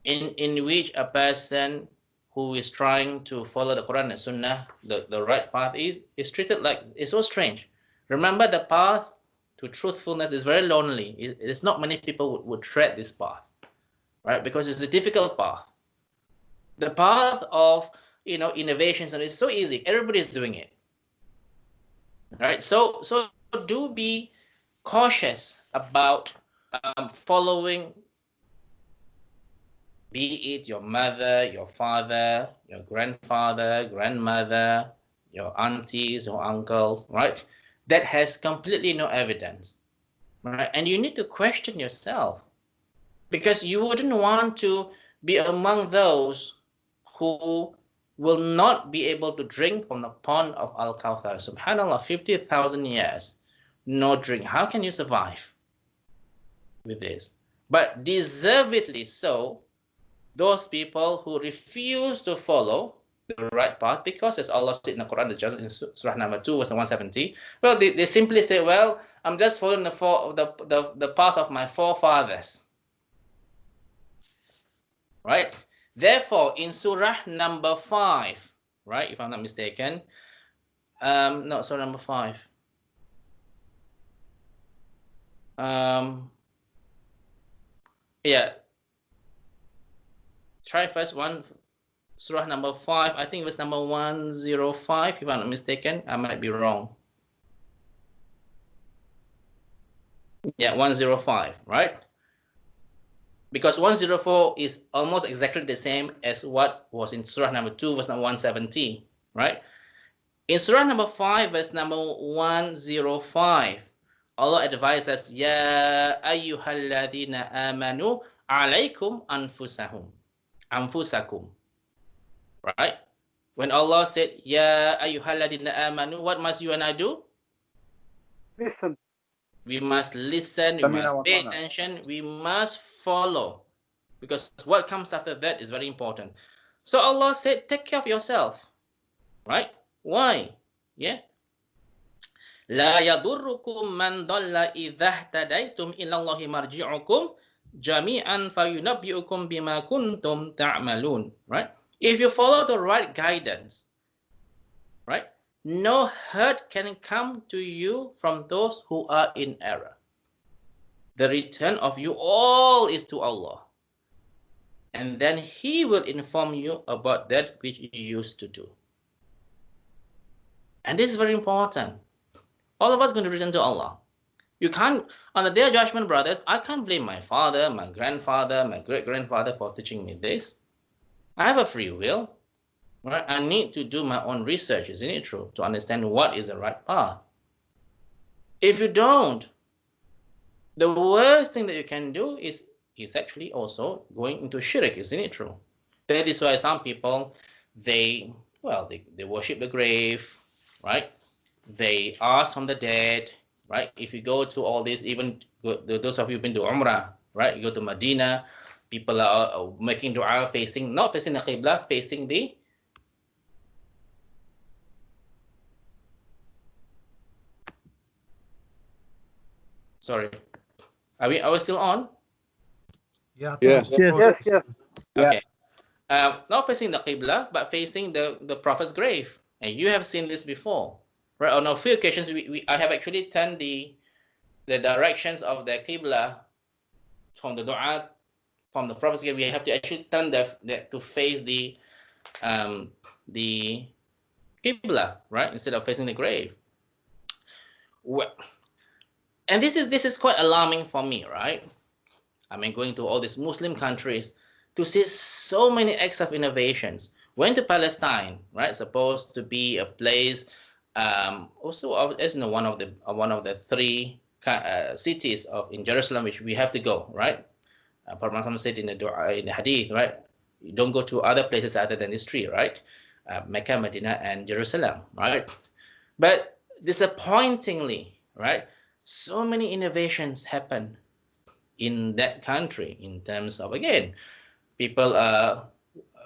S1: In which a person who is trying to follow the Quran and Sunnah, the right path, is treated like, it's so strange. Remember, the path to truthfulness is very lonely. It's not many people would tread this path, right? Because it's a difficult path. The path of, innovations, and it's so easy. Everybody's doing it, right? So do be cautious about following, be it your mother, your father, your grandfather, grandmother, your aunties or uncles, right? That has completely no evidence, right? And you need to question yourself, because you wouldn't want to be among those who will not be able to drink from the pond of Al-Kawthar. Subhanallah, 50,000 years, no drink. How can you survive with this? But deservedly so, those people who refuse to follow the right path, because as Allah said in the Quran, in Surah number 2, verse 170, well, they simply say, well, I'm just following the path of my forefathers, right? Therefore, in Surah number 5, right, if I'm not mistaken, no, Surah number 5. Yeah. Try first one, Surah number 5. I think it was number 105, if I'm not mistaken. I might be wrong. Yeah, 105, right? Because 104 is almost exactly the same as what was in Surah number 2, verse number 170, right? In Surah number 5, verse number 105, Allah advises us, Ya ayyuhalladhina amanu alaykum anfusakum. Right? When Allah said, Ya ayyuhalladhina amanu, what must you and I do?
S2: Listen.
S1: We must listen, we must pay attention, we must follow. Because what comes after that is very important. So Allah said, take care of yourself. Right? Why? Yeah. La yadurrukum man dalla idha ihtadaytum ilallahi marji'ukum jami'an fayunabbi'ukum bima kuntum ta'malun. Right? If you follow the right guidance, right, no hurt can come to you from those who are in error. The return of you all is to Allah. And then He will inform you about that which you used to do. And this is very important. All of us are going to return to Allah. You can't, on the day of judgment, brothers, I can't blame my father, my grandfather, my great-grandfather for teaching me this. I have a free will. Right? I need to do my own research, isn't it true, to understand what is the right path. If you don't, the worst thing that you can do is actually also going into shirk, isn't it true? That is why some people, they worship the grave, right? They ask from the dead, right? If you go to all this, even those of you who've been to Umrah, right? You go to Medina, people are making dua facing, not facing the Qibla, facing the Sorry, are we still on?
S5: Yeah.
S2: Yes.
S1: Okay. Not facing the Qibla, but facing the Prophet's grave. And you have seen this before, right? On a few occasions, I have actually turned the directions of the Qibla from the dua from the Prophet's grave. We have to actually turn to face the Qibla, right, instead of facing the grave. Well, and this is quite alarming for me, right? I mean, going to all these Muslim countries to see so many acts of innovations went to Palestine, right? Supposed to be a place, also as you know, one of the three cities in Jerusalem which we have to go, right? Prophet Muhammad said in the hadith, right? You don't go to other places other than these three, right? Mecca, Medina, and Jerusalem, right? But disappointingly, right? So many innovations happen in that country in terms of, again, people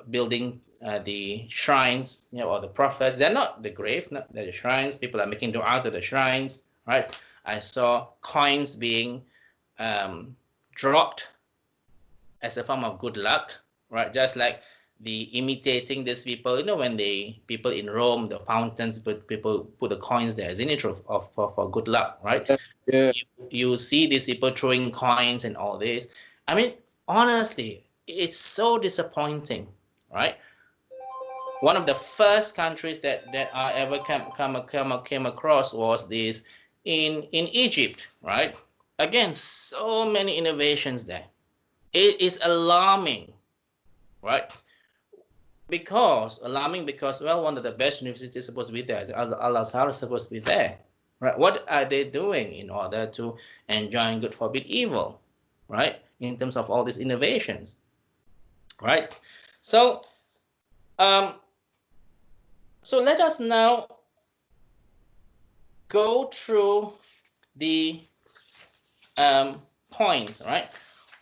S1: building the shrines, or the prophets. They're not the grave, not the shrines. People are making dua to the shrines, right? I saw coins being dropped as a form of good luck, right? Just like the imitating these people, when people in Rome, the fountains, people put the coins there, isn't it, for good luck, right?
S2: Yeah.
S1: You see these people throwing coins and all this. I mean, honestly, it's so disappointing, right? One of the first countries that I ever came across was this in Egypt, right? Again, so many innovations there. It is alarming, right? Because well, one of the best universities is supposed to be there. Al-Azhar is supposed to be there, right? What are they doing in order to enjoin good, forbid evil, right? In terms of all these innovations, right? So, so let us now go through the points, right?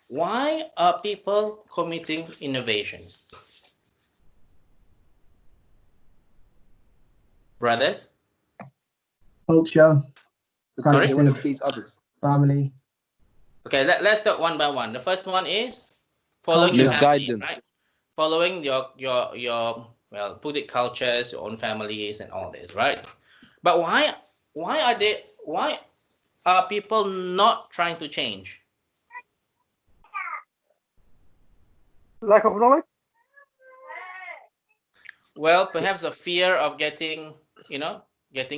S1: Why are people committing innovations? Brothers?
S4: Culture.
S1: Sorry?
S2: They want to please others.
S4: Family.
S1: Okay, let's talk one by one. The first one is following your family, right? Following your well, put it, cultures, your own families, and all this, right? But why are people not trying to change?
S6: Lack of knowledge?
S1: Well, perhaps a fear of getting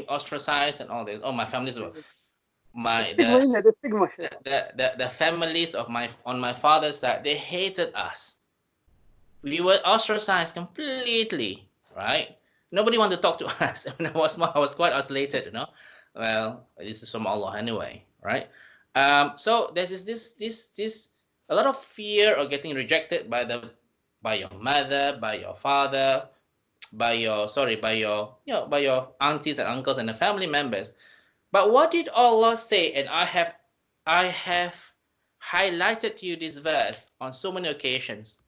S1: ostracized and all this. Oh, my family's the families on my father's side, they hated us. We were ostracized completely, right? Nobody wanted to talk to us. When I was small, I was quite isolated, Well, this is from Allah anyway, right? So there's this a lot of fear of getting rejected by your mother, by your father, by your aunties and uncles and the family members. But what did Allah say? And I have highlighted to you this verse on so many occasions.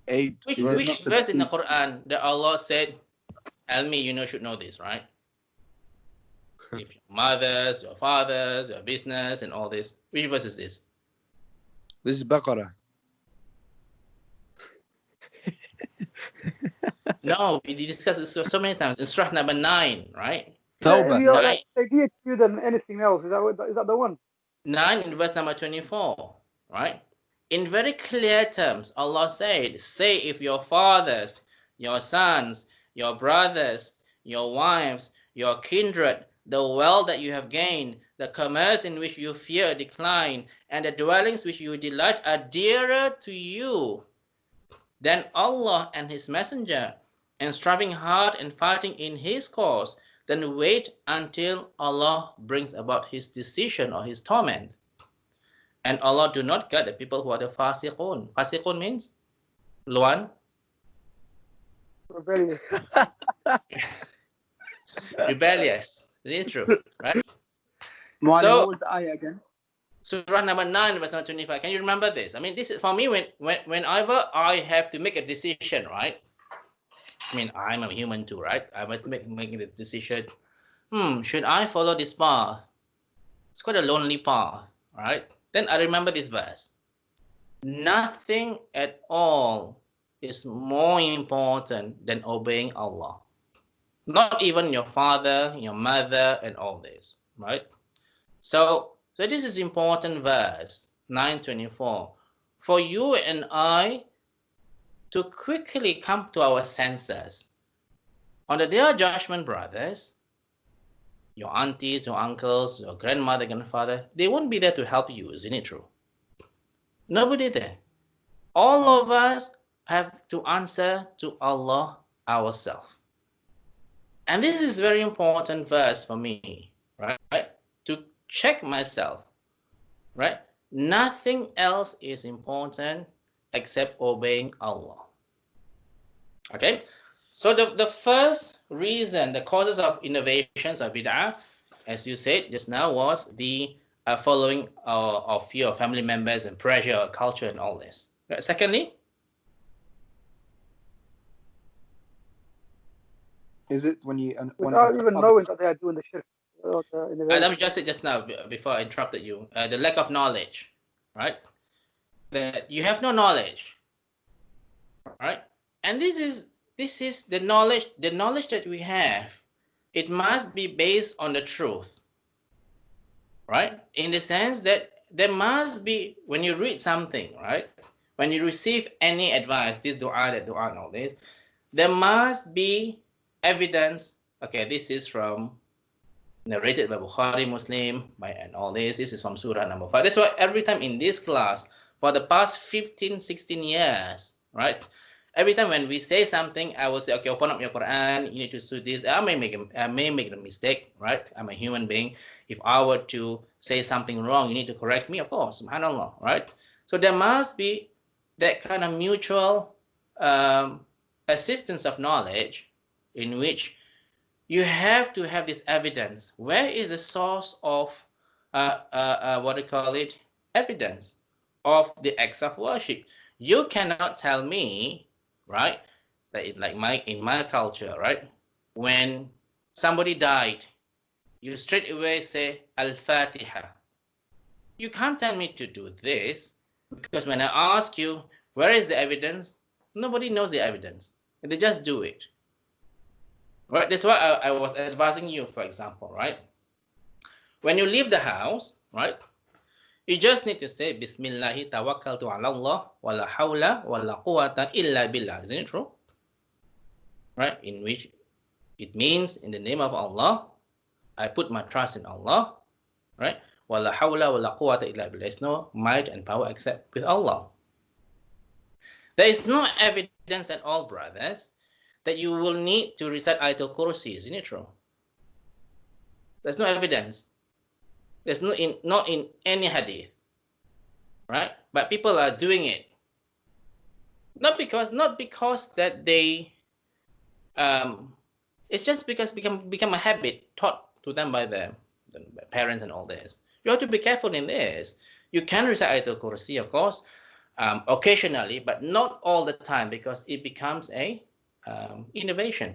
S1: Which verse in the Quran that Allah said, Almi, should know this, right? If your mothers, your fathers, your business, and all this. Which verse is this?
S3: This is Baqarah.
S1: No, we discussed this so many times. In Surah number 9, right?
S6: They teach you than anything else. Is that the one?
S1: 9 in verse number 24, right? In very clear terms, Allah said, say if your fathers, your sons, your brothers, your wives, your kindred, the wealth that you have gained, the commerce in which you fear decline, and the dwellings which you delight are dearer to you than Allah and His Messenger, and striving hard and fighting in His cause, then wait until Allah brings about His decision or His torment. And Allah do not guide the people who are the fasiqun. Fasiqun means? Luan?
S6: Rebellious.
S1: Rebellious. Is it true? Right?
S2: So, what was the ayah again?
S1: Surah number 9, verse number 25. Can you remember this? I mean, this is for me whenever I have to make a decision, right? I mean, I'm a human too, right? I might making the decision. Should I follow this path? It's quite a lonely path, right? Then I remember this verse. Nothing at all is more important than obeying Allah. Not even your father, your mother, and all this, right? So this is important verse, 9:24. For you and I to quickly come to our senses. On the day of judgment, brothers, your aunties, your uncles, your grandmother, grandfather, they won't be there to help you, isn't it true? Nobody there. All of us have to answer to Allah ourselves. And this is very important verse for me, right? To check myself, right? Nothing else is important except obeying Allah. Okay? So the first reason, the causes of innovations of bid'ah, as you said just now, was the following of your family members and pressure, culture, and all this. Right? Secondly,
S2: is it when you
S6: without even knowing that they are doing the shirk?
S1: Adam just said just now before I interrupted you, the lack of knowledge, right? That you have no knowledge, right? And this is the knowledge that we have. It must be based on the truth, right? In the sense that there must be, when you read something, right? When you receive any advice, this dua, that dua, and all this, there must be evidence. Okay, this is from narrated by Bukhari, Muslim, and all this. This is from Surah number 5. That's why every time in this class, for the past 15, 16 years, right? Every time when we say something, I will say, okay, open up your Quran. You need to do this. I may make a mistake, right? I'm a human being. If I were to say something wrong, you need to correct me, of course. Subhanallah, right? So there must be that kind of mutual assistance of knowledge in which you have to have this evidence. Where is the source of what do you call it? Evidence of the acts of worship. You cannot tell me, right, that in my culture, right, when somebody died, you straight away say Al-Fatiha. You can't tell me to do this, because when I ask you where is the evidence, nobody knows the evidence. They just do it. Right? That's why I was advising you, for example, right? When you leave the house, right, you just need to say Bismillahi tawakkaltu ala Allah wa la hawla wa la quwwata illa billah. Isn't it true? Right? In which it means, in the name of Allah, I put my trust in Allah, right? Wa la hawla wa la quwwata illa billah. There's no might and power except with Allah. There is no evidence at all, brothers, that you will need to recite Ayatul Kursi. Isn't it true? There's no evidence. There's not in any hadith, right? But people are doing it, not because that they it's just because become a habit taught to them by the parents and all this. You have to be careful in this. You can recite Ayatul Kursi, of course, occasionally, but not all the time, because it becomes a innovation.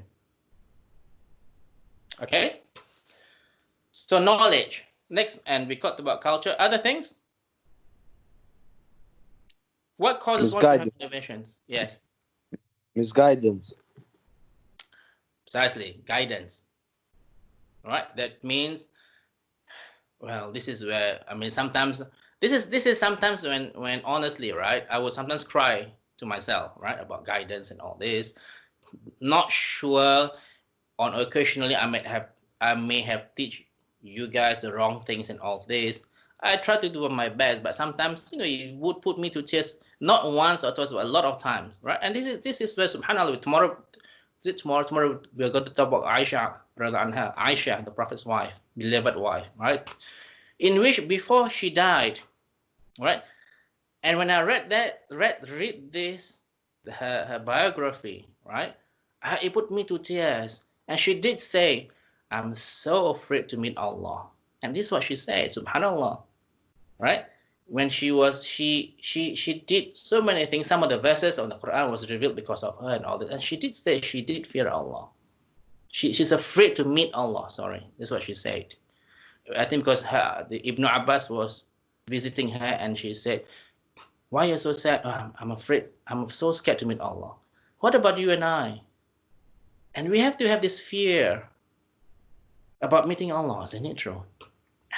S1: Okay, so knowledge next, and we talked about culture. Other things, what causes one to have innovations? Yes,
S3: misguidance.
S1: Precisely, guidance. Right, that means, well, this is where, I mean, sometimes this is sometimes when honestly, right, I will sometimes cry to myself, right, about guidance and all this. Not sure. On occasionally, I may have teach you guys the wrong things and all this. I try to do my best, but sometimes, you know, it would put me to tears, not once or twice, but a lot of times, right? And this is where, subhanAllah, tomorrow we're going to talk about Aisha, brother Anha, Aisha, the Prophet's wife, beloved wife, right? In which, before she died, right? And when I read this, her biography, right? It put me to tears. And she did say, I'm so afraid to meet Allah. And this is what she said, subhanAllah, right? When she did so many things. Some of the verses of the Qur'an was revealed because of her and all that. And she did say she did fear Allah. She's afraid to meet Allah, sorry. That's what she said. I think because Ibn Abbas was visiting her, and she said, why are you so sad? Oh, I'm afraid. I'm so scared to meet Allah. What about you and I? And we have to have this fear about meeting Allah, isn't it true?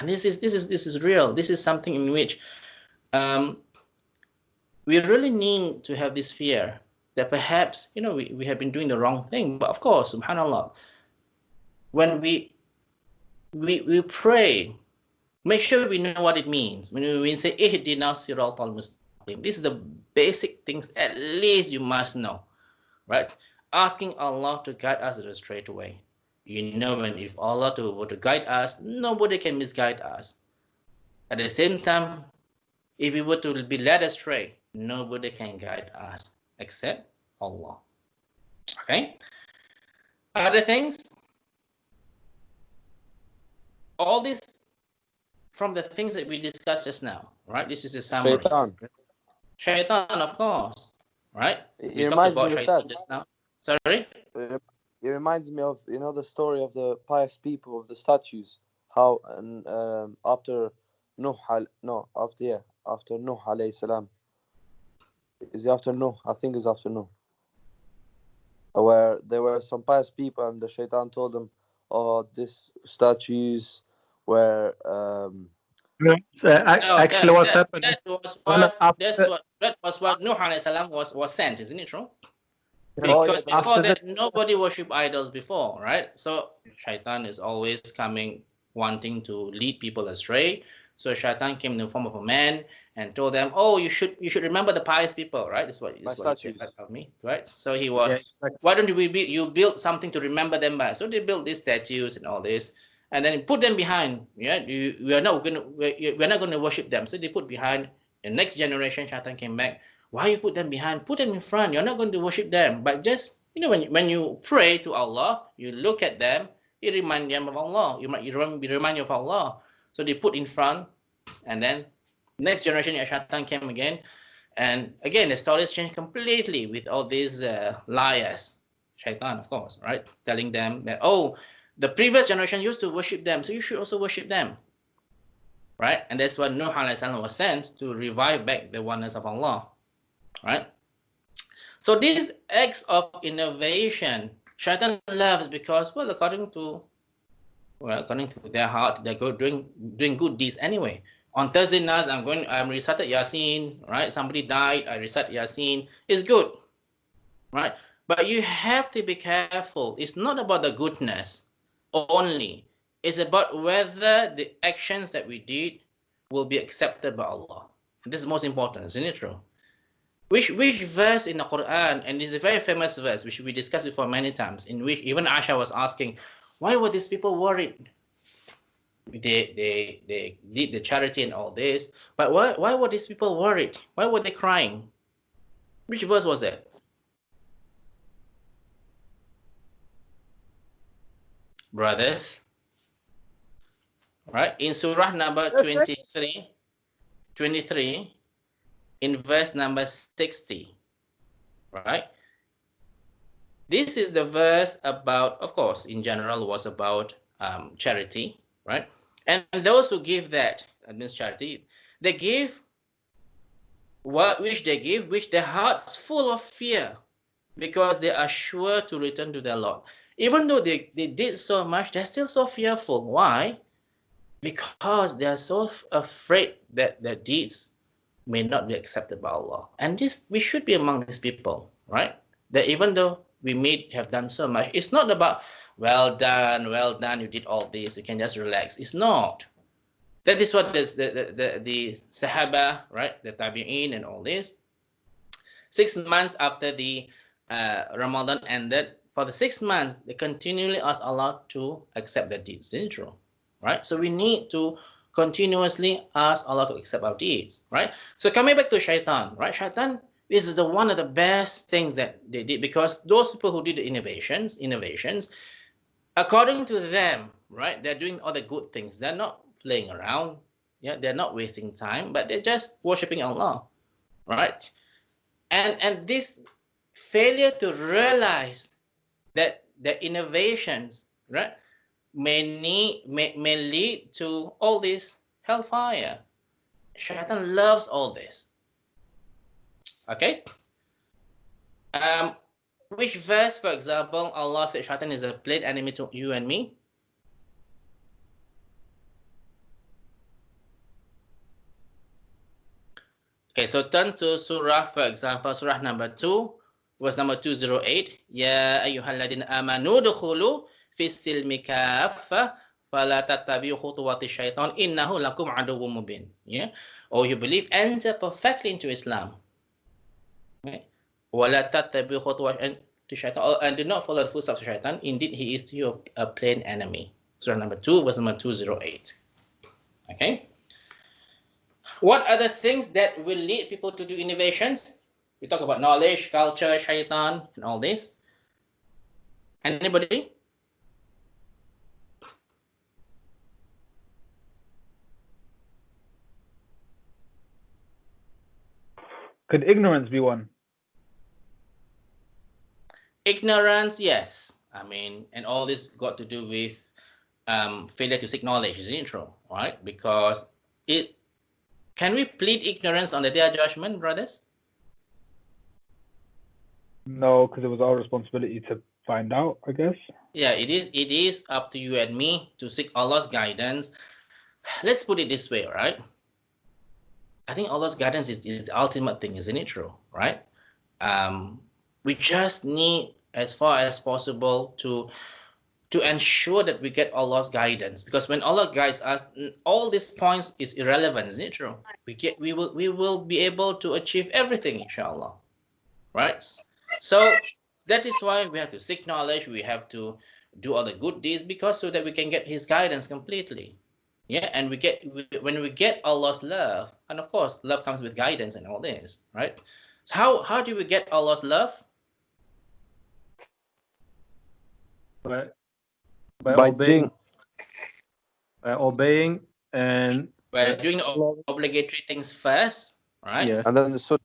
S1: And this is real. This is something in which we really need to have this fear that perhaps, you know, we have been doing the wrong thing. But of course, subhanAllah, when we pray, make sure we know what it means. When we say ihdina siratal mustaqim, mustaqim. This is the basic things at least you must know, right? Asking Allah to guide us to the straight way. You know, when if Allah were to guide us, nobody can misguide us. At the same time, if we were to be led astray, nobody can guide us except Allah. Okay? Other things, all this from the things that we discussed just now, right? This is a summary. Shaitan, of course, right? We talked about shaitan just now. Sorry?
S3: It reminds me of, you know, the story of the pious people of the statues. How after Nuh alayhi salam. Is it after Nuh? I think it's after Nuh. Where there were some pious people and the shaitan told them, oh, these statues were
S6: actually what happened.
S1: That was what Nuh alayhi salam was sent, isn't it true? Because before that, nobody worshipped idols before, right? So shaitan is always coming, wanting to lead people astray. So shaitan came in the form of a man and told them, oh, you should remember the pious people, right? That's what you said about me, right? So he was, why don't you build something to remember them by? So they built these statues and all this, and then put them behind. Yeah, we're not going to worship them. So they put behind. The next generation, shaitan came back. Why you put them behind? Put them in front. You're not going to worship them, but just, you know, when you pray to Allah, you look at them, you remind them of Allah. You remind you of Allah. So they put in front, and then next generation, shaitan came again, and again the stories changed completely with all these liars. Shaitan, of course, right? Telling them that, oh, the previous generation used to worship them, so you should also worship them, right? And that's what Nuh alayhi salam was sent to revive back the oneness of Allah, right? So these acts of innovation, shaitan loves because, well, according to their heart, they're doing good deeds anyway. On Thursday nights, I'm recited Yasin, right? Somebody died, I recite Yasin. It's good, right? But you have to be careful. It's not about the goodness only. It's about whether the actions that we did will be accepted by Allah. And this is most important, isn't it true? Which verse in the Qur'an, and this is a very famous verse, which we discussed before many times, in which even Aisha was asking, why were these people worried? They did the charity and all this, but why were these people worried? Why were they crying? Which verse was that? Brothers, right? In surah number 23, in verse number 60, right? This is the verse about, of course, in general, was about charity, right? And those who give that, means charity, they give which their hearts full of fear, because they are sure to return to their Lord. Even though they did so much, they're still so fearful. Why? Because they are so afraid that their deeds may not be accepted by Allah. And we should be among these people, right? That even though we may have done so much, it's not about, well done, you did all this, you can just relax. It's not. That is what the Sahaba, right, the Tabi'in and all this, 6 months after the Ramadan ended, for the 6 months, they continually ask Allah to accept their deeds. Isn't it true? Right? So we need to continuously ask Allah to accept our deeds, right? So coming back to shaitan, right? Shaitan, this is one of the best things that they did, because those people who did the innovations, according to them, right, they're doing all the good things. They're not playing around. Yeah, they're not wasting time, but they're just worshiping Allah, right? And this failure to realize that the innovations, right, may lead to all this hellfire. Shaitan loves all this. Okay? Which verse, for example, Allah said shaitan is a plain enemy to you and me? Okay, so turn to surah, for example, surah number 2, verse number 208. Ya ayyuhalladina amanu dukhulu fi silmi kaffa fala tattabi'u khutuwati syaitan innahu lakum aduwwum mubin. Yeah. or you believe, enter perfectly into Islam. Right? وَلَا تَتَّبِعُوا خُطُوَاتِ الشَّيْطَانِ, and do not follow the footsteps of Shaitan. Indeed, he is to you a plain enemy. Surah number 2, verse number 208. Okay. What are the things that will lead people to do innovations? We talk about knowledge, culture, Shaitan, and all this. Anybody?
S6: Could ignorance be one?
S1: Ignorance, yes. I mean, and all this got to do with failure to seek knowledge, isn't it true? Right? Because can we plead ignorance on the day of judgment, brothers?
S6: No, because it was our responsibility to find out, I guess.
S1: Yeah, it is up to you and me to seek Allah's guidance. Let's put it this way, right? I think Allah's guidance is the ultimate thing, isn't it true? Right? We just need, as far as possible, to ensure that we get Allah's guidance, because when Allah guides us, all these points is irrelevant, isn't it true? We will be able to achieve everything, inshallah. Right? So that is why we have to seek knowledge. We have to do all the good deeds, because so that we can get His guidance completely. Yeah, and when we get Allah's love, and of course, love comes with guidance and all this, right? So how do we get Allah's love?
S6: By
S3: doing.
S6: obeying and
S1: By doing the obligatory things first, right?
S6: yeah.
S3: And then the sunnah.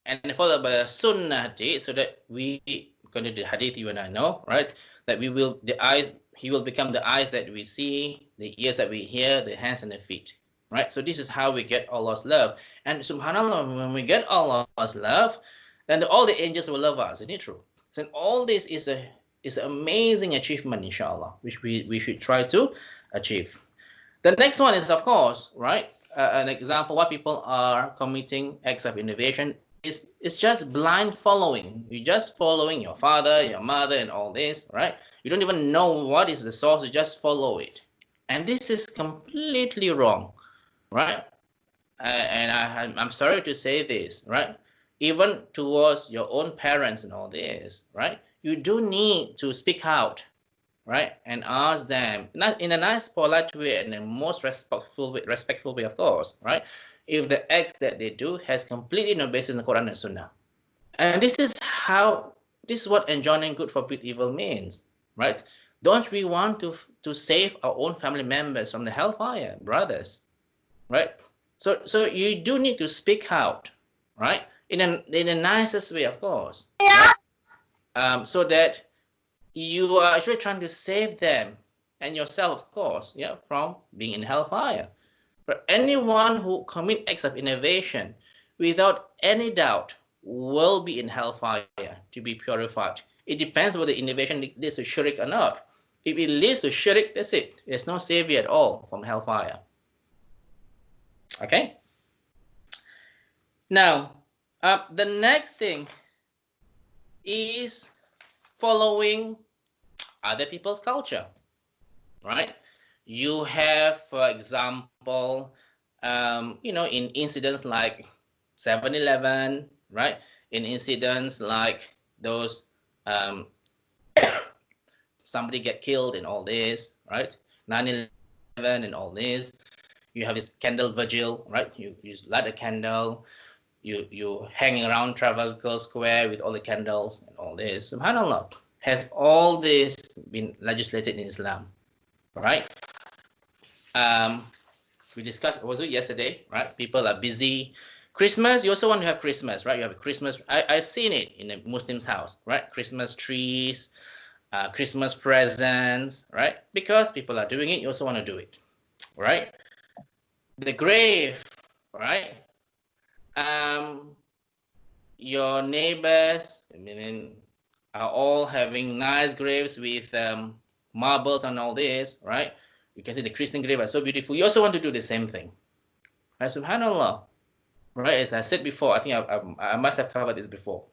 S1: And followed by the sunnah hadith, so that we, according to the hadith you and I know, right, that He will become the eyes that we see, the ears that we hear, the hands and the feet, right? So this is how we get Allah's love. And subhanallah, when we get Allah's love, then all the angels will love us, isn't it true? So all this is an amazing achievement, inshallah, which we should try to achieve. The next one is, of course, right, an example why people are committing acts of innovation is just blind following. You're just following your father, your mother, and all this, right? You don't even know what is the source, you just follow it. And this is completely wrong, right? And I'm sorry to say this, right? Even towards your own parents and all this, right? You do need to speak out, right? And ask them, not in a nice, polite way, and the most respectful way, of course, right? If the acts that they do has completely no basis in the Quran and Sunnah. And this is what enjoining good forbid evil means, right? Don't we want to save our own family members from the hellfire, brothers, right? So you do need to speak out, right? In the nicest way, of course, right? So that you are actually trying to save them and yourself, of course, yeah, from being in hellfire. For anyone who commit acts of innovation, without any doubt, will be in hellfire to be purified. It depends whether the innovation leads to shirk or not. If it leads to shirk, that's it. There's no savior at all from hellfire. Okay? Now, the next thing is following other people's culture, right? You have, for example, in incidents like 7-Eleven, right? In incidents like those, somebody get killed and all this, right? 9/11 and all this. You have this candle vigil, right? You light a candle. You hang around Trafalgar Square with all the candles and all this. SubhanAllah, has all this been legislated in Islam, right? We discussed, was it yesterday, right? People are busy. Christmas, you also want to have Christmas, right? You have a Christmas. I've seen it in a Muslim's house, right? Christmas trees, Christmas presents, right? Because people are doing it, you also want to do it, right? The grave, right? Your neighbors, are all having nice graves with marbles and all this, right? You can see the Christian grave are so beautiful. You also want to do the same thing, right? SubhanAllah, right? As I said before, I think I must have covered this before.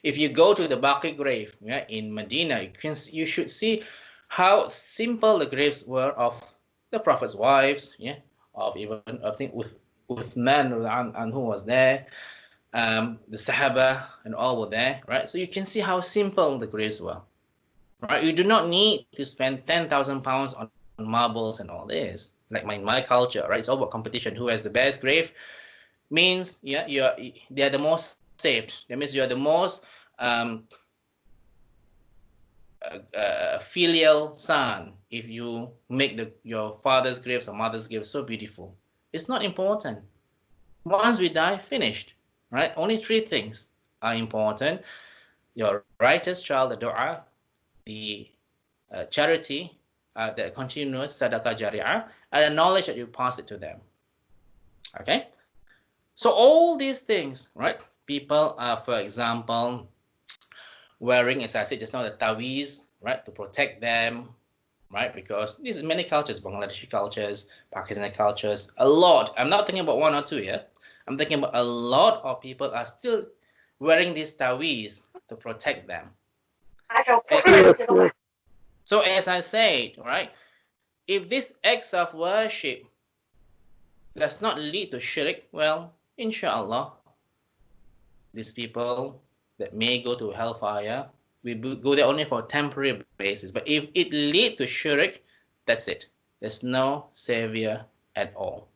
S1: If you go to the Baqi grave, yeah, in Medina, you should see how simple the graves were of the Prophet's wives, yeah, of even, I think, Uthman and who was there, the Sahaba and all were there, right? So you can see how simple the graves were, right? You do not need to spend 10,000 pounds on marbles and all this. Like my culture, right? It's all about competition. Who has the best grave means, yeah, they are the most saved. That means you are the most filial son if you make your father's graves or mother's graves so beautiful. It's not important. Once we die, finished, right? Only 3 things are important: your righteous child, the dua, the charity, the continuous sadaqah jariyah, and the knowledge that you pass it to them. Okay? So all these things, right? People are, for example, wearing, as I said just now, the taweez, right, to protect them, right? Because these many cultures, Bangladeshi cultures, Pakistani cultures, a lot. I'm not thinking about 1 or 2 here. I'm thinking about a lot of people are still wearing these taweez to protect them. So as I said, right, if this acts of worship does not lead to shirk, well, inshallah, these people that may go to hellfire, we go there only for a temporary basis. But if it leads to shirk, that's it. There's no savior at all.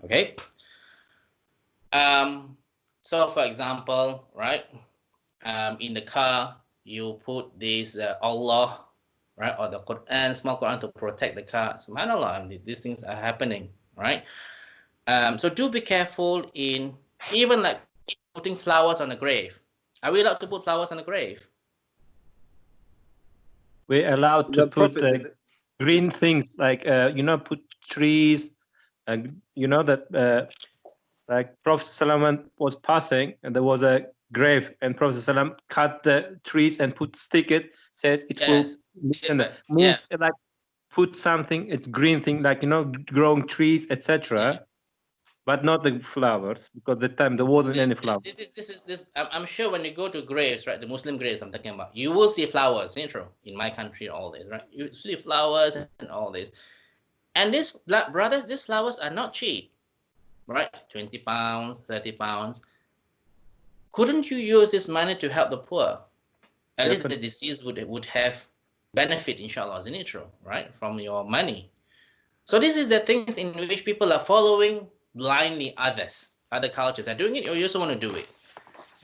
S1: Okay? So for example, right, in the car, you put this Allah, right, or the Qur'an, small Qur'an, to protect the car. Subhanallah, these things are happening, right? So do be careful in even like putting flowers on the grave. Are we allowed to put flowers on the grave?
S7: We're allowed to put green things like put trees, that like Prophet ﷺ was passing and there was a grave and Prophet ﷺ cut the trees and stick it, says it will move, like put something, it's green thing, like growing trees, etc. But not the flowers, because the time there wasn't any flowers.
S1: This. I'm sure when you go to graves, right, the Muslim graves I'm talking about, you will see flowers, intro, in my country, all this, right? You see flowers and all this. And these brothers, these flowers are not cheap, right? 20 pounds, 30 pounds. Couldn't you use this money to help the poor? At least the deceased would have benefit, inshallah, isn't it true, right? From your money. So this is the things in which people are following blindly other cultures are doing it, or you also want to do it,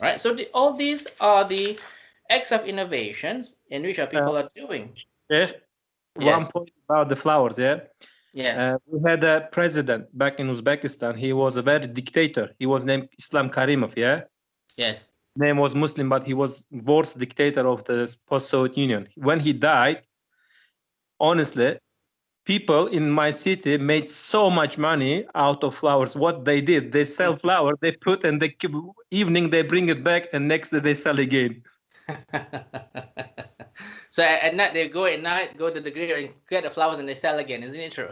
S1: right? So all these are the acts of innovations in which our people are doing.
S7: Yes. One point about the flowers,
S1: Yes.
S7: We had a president back in Uzbekistan. He was a very dictator. He was named Islam Karimov,
S1: Yes.
S7: Name was Muslim, but he was worst dictator of the post-Soviet Union. When he died, honestly, people in my city made so much money out of flowers. What they did, they sell flowers, they put, and evening they bring it back, and next day they sell again.
S1: So at night they go to the grave and get the flowers and they sell again, isn't it true?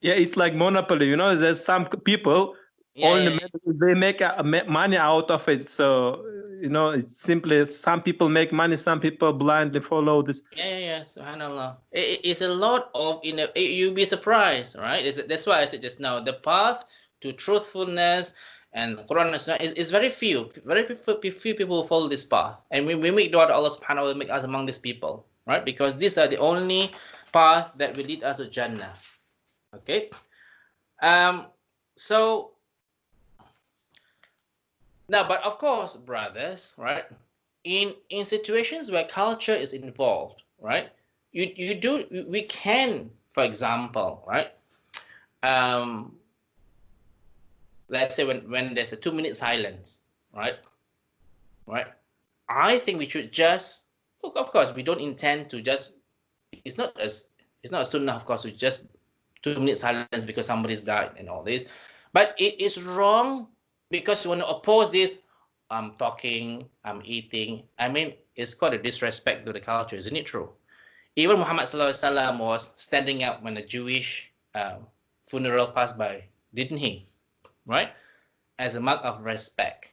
S7: Yeah, it's like monopoly. There's some people they make money out of it. So it's simply some people make money, some people blindly follow this.
S1: Yeah. Subhanallah. It's a lot of you'll be surprised, right? That's why I said just now, the path to truthfulness and Qur'an is very few people follow this path, and we make dua to Allah subhanahu wa ta'ala make us among these people, right? Because these are the only path that will lead us to Jannah. Okay. So now, but of course, brothers, right? In situations where culture is involved, right? We can, for example, right? Let's say when there's a 2-minute silence, right? I think we should just, of course, we don't intend to just. It's not a sunnah, of course, to just 2-minute silence because somebody's died and all this, but it is wrong because you want to oppose this. I'm talking, I'm eating. I mean, it's quite a disrespect to the culture, isn't it true? Even Muhammad sallallahu alaihi wasallam was standing up when a Jewish funeral passed by, didn't he? Right? As a mark of respect.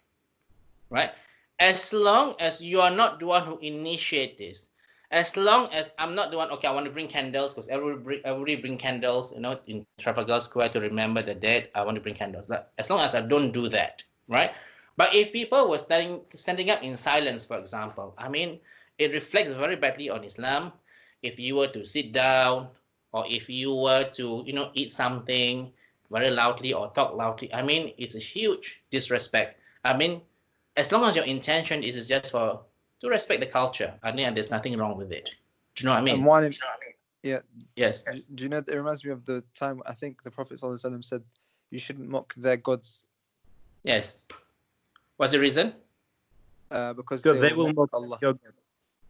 S1: Right? As long as you are not the one who initiate this, As long as I'm not the one, okay, I want to bring candles because everybody bring candles, you know, in Trafalgar Square to remember the dead. I want to bring candles. But as long as I don't do that, right? But if people were standing up in silence, for example, I mean, it reflects very badly on Islam. If you were to sit down, or if you were to, you know, eat something very loudly or talk loudly, I mean, it's a huge disrespect. I mean, as long as your intention is just to respect the culture, I think there's nothing wrong with it. Do you know what I mean?
S2: And yeah.
S1: Yes.
S2: Do you know, it reminds me of the time, I think the Prophet ﷺ said, you shouldn't mock their gods.
S1: Yes. What's the reason?
S2: Because
S7: they will mock
S2: Allah.
S7: your God.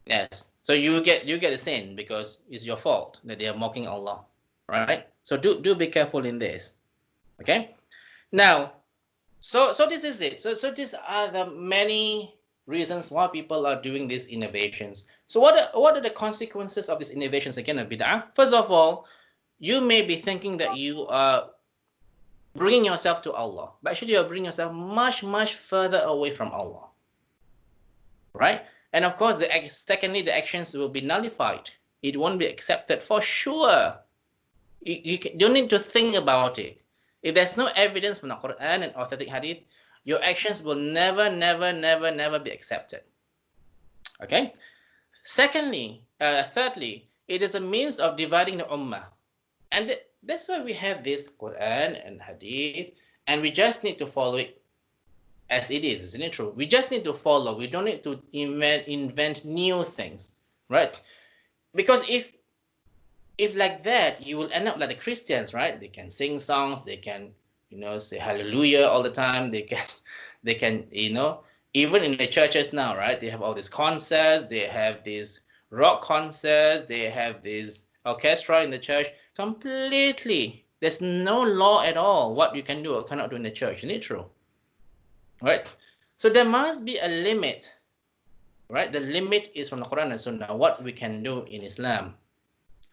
S1: Yes. So you get the sin because it's your fault that they are mocking Allah, right? So do be careful in this. Okay. Now, so this is it. So these are the many reasons why people are doing these innovations. So what are the consequences of these innovations again of bid'ah? First of all, you may be thinking that you are bringing yourself to Allah, but actually you're bringing yourself much further away from Allah, right? And of course, secondly, the actions will be nullified. It won't be accepted for sure. You don't need to think about it. If there's no evidence from the Qur'an and authentic hadith, your actions will never be accepted. Okay? Thirdly, it is a means of dividing the ummah. And that's why we have this Qur'an and hadith, and we just need to follow it as it is, isn't it true? We just need to follow. We don't need to invent new things, right? Because if like that, you will end up like the Christians, right? They can sing songs, they can, you know, say hallelujah all the time. They can, you know, even in the churches now, right? They have all these concerts, they have these rock concerts, they have this orchestra in the church. Completely, there's no law at all what you can do or cannot do in the church. Isn't it true? Right? So there must be a limit, right? The limit is from the Quran and Sunnah, what we can do in Islam,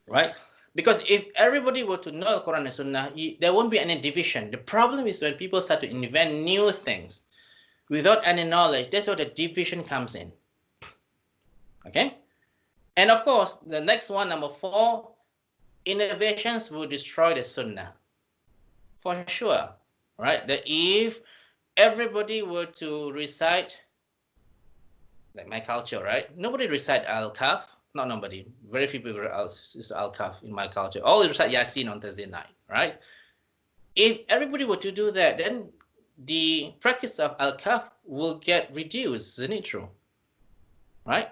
S1: right? Because if everybody were to know the Quran and Sunnah, there won't be any division. The problem is when people start to invent new things without any knowledge. That's where the division comes in. Okay? And of course, the next one, number 4, innovations will destroy the Sunnah. For sure, right? That if everybody were to recite, like my culture, right? Nobody recite Al-Kahf. Not nobody. Very few people is Al-Kahf in my culture. All recite Yasin on Thursday night, right? If everybody were to do that, then the practice of Al-Kahf will get reduced. Isn't it true? Right?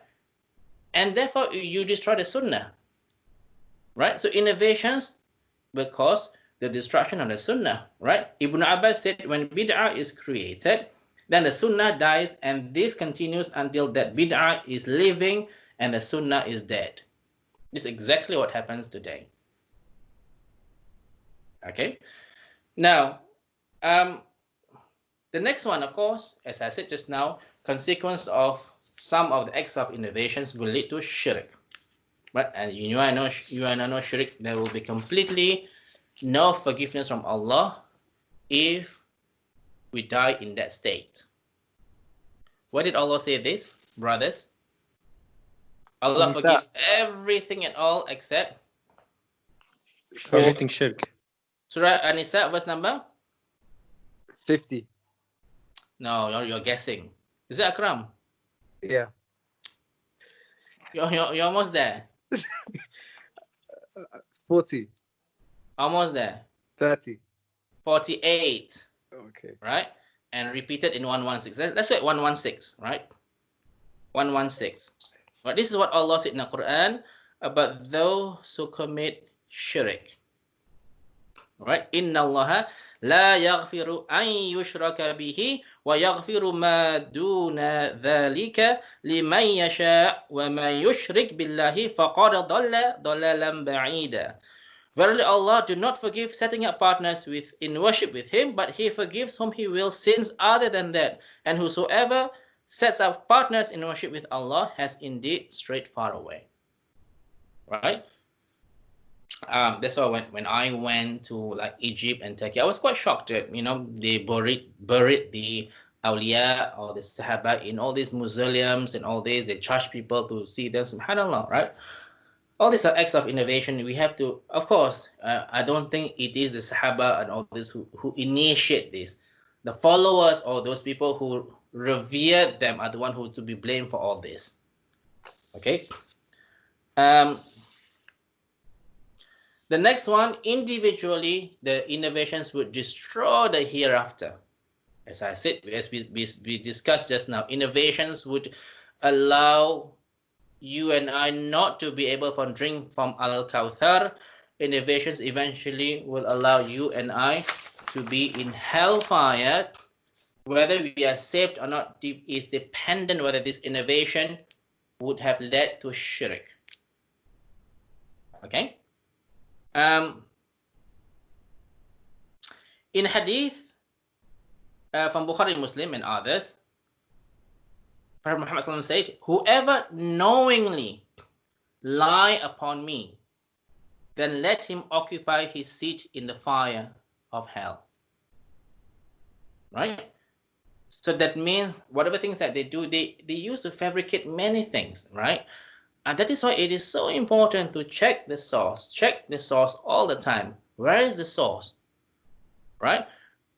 S1: And therefore, you destroy the Sunnah. Right? So innovations will cause the destruction of the Sunnah. Right? Ibn Abbas said, when bid'ah is created, then the Sunnah dies, and this continues until that bid'ah is living and the Sunnah is dead. This is exactly what happens today. Okay? Now, the next one, of course, as I said just now, consequence of some of the acts of innovations will lead to shirk. But and you and I know shirk, there will be completely no forgiveness from Allah if we die in that state. Why did Allah say this, brothers? Allah forgives everything and all except
S7: everything shirk.
S1: Surah An-Nisa, verse number
S2: 50.
S1: No, you're guessing. Is it Akram?
S2: Yeah.
S1: You're almost there.
S2: 40.
S1: Almost there.
S2: 30.
S1: 48.
S2: Okay.
S1: Right? And repeated in 116. Let's wait 116, right? 116. But this is what Allah said in the Quran about those who commit shirk. Right? Inna Allah la yaghfiru an yushraka bihi wa yaghfiru ma duna dhalika liman yasha wa man yushrik billahi faqad dhalla dhalalan ba'ida. Verily Allah do not forgive setting up partners in worship with him, but he forgives whom he will sins other than that. And whosoever sets up partners in worship with Allah has indeed strayed far away. Right? That's why when I went to like Egypt and Turkey, I was quite shocked that, you know, they buried the awliya or the sahaba in all these mausoleums and all this. They charge people to see them. Subhanallah, right? All these are acts of innovation. We have to, of course, I don't think it is the sahaba and all this who initiate this. The followers or those people who revere them are the one who to be blamed for all this. Okay. The next one, individually, the innovations would destroy the hereafter. As I said, as we discussed just now, innovations would allow you and I not to be able to drink from Al-Kawthar. Innovations eventually will allow you and I to be in hellfire. Whether we are saved or not is dependent whether this innovation would have led to shirk. Okay? In hadith from Bukhari, Muslim and others, Prophet Muhammad said, whoever knowingly lie upon me, then let him occupy his seat in the fire of hell. Right? So that means whatever things that they do, they use to fabricate many things, right? And that is why it is so important to check the source all the time. Where is the source? Right?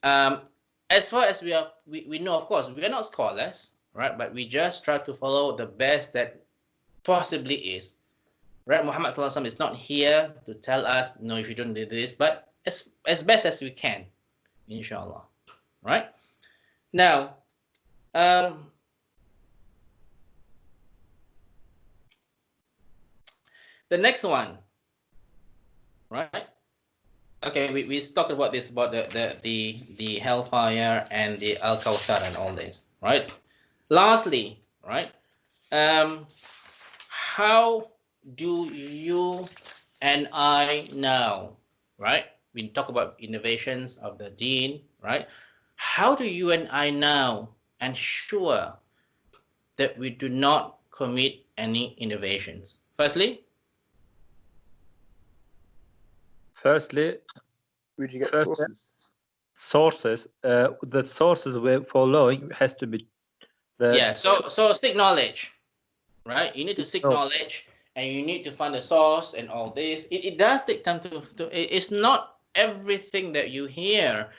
S1: As far as we know, of course, we are not scholars, right? But we just try to follow the best that possibly is. Right? Muhammad Sallallahu Alaihi Wasallam is not here to tell us, no, if you don't do this, but as best as we can, inshallah. Right? Now, the next one, right? Okay, we talked about this, about the hellfire and the Al-Kawthar and all this, right? Lastly, right? How do you and I know, right? We talk about innovations of the Deen, right? How do you and I now ensure that we do not commit any innovations? Firstly,
S2: where'd you get sources?
S7: Sources. The sources we're following has to be.
S1: So seek knowledge, right? You need to seek knowledge, and you need to find the source and all this. It does take time to. It's not everything that you hear.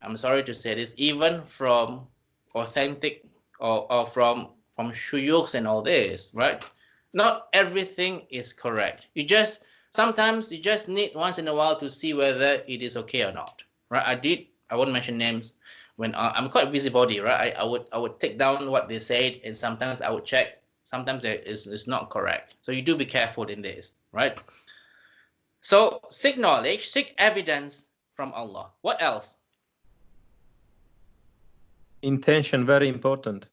S1: I'm sorry to say this, even from authentic or from shuyukhs and all this, right? Not everything is correct. Sometimes you just need once in a while to see whether it is okay or not, right? I won't mention names. When I'm quite a busybody, right? I would take down what they said, and sometimes I would check. Sometimes it's not correct. So you do be careful in this, right? So seek knowledge, seek evidence from Allah. What else?
S7: Intention, very important.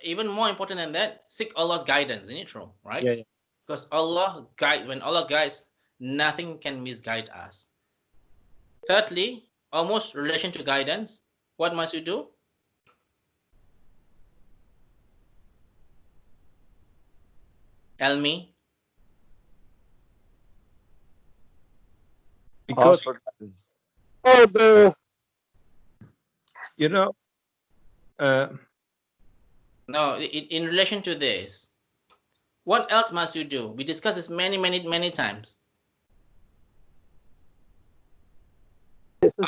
S1: Even more important than that, seek Allah's guidance. Isn't it true? Right?
S7: Yeah.
S1: Because when Allah guides, nothing can misguide us. Thirdly, almost relation to guidance, what must you do? Tell me.
S7: Because
S1: no, in relation to this, what else must you do? We discussed this many times.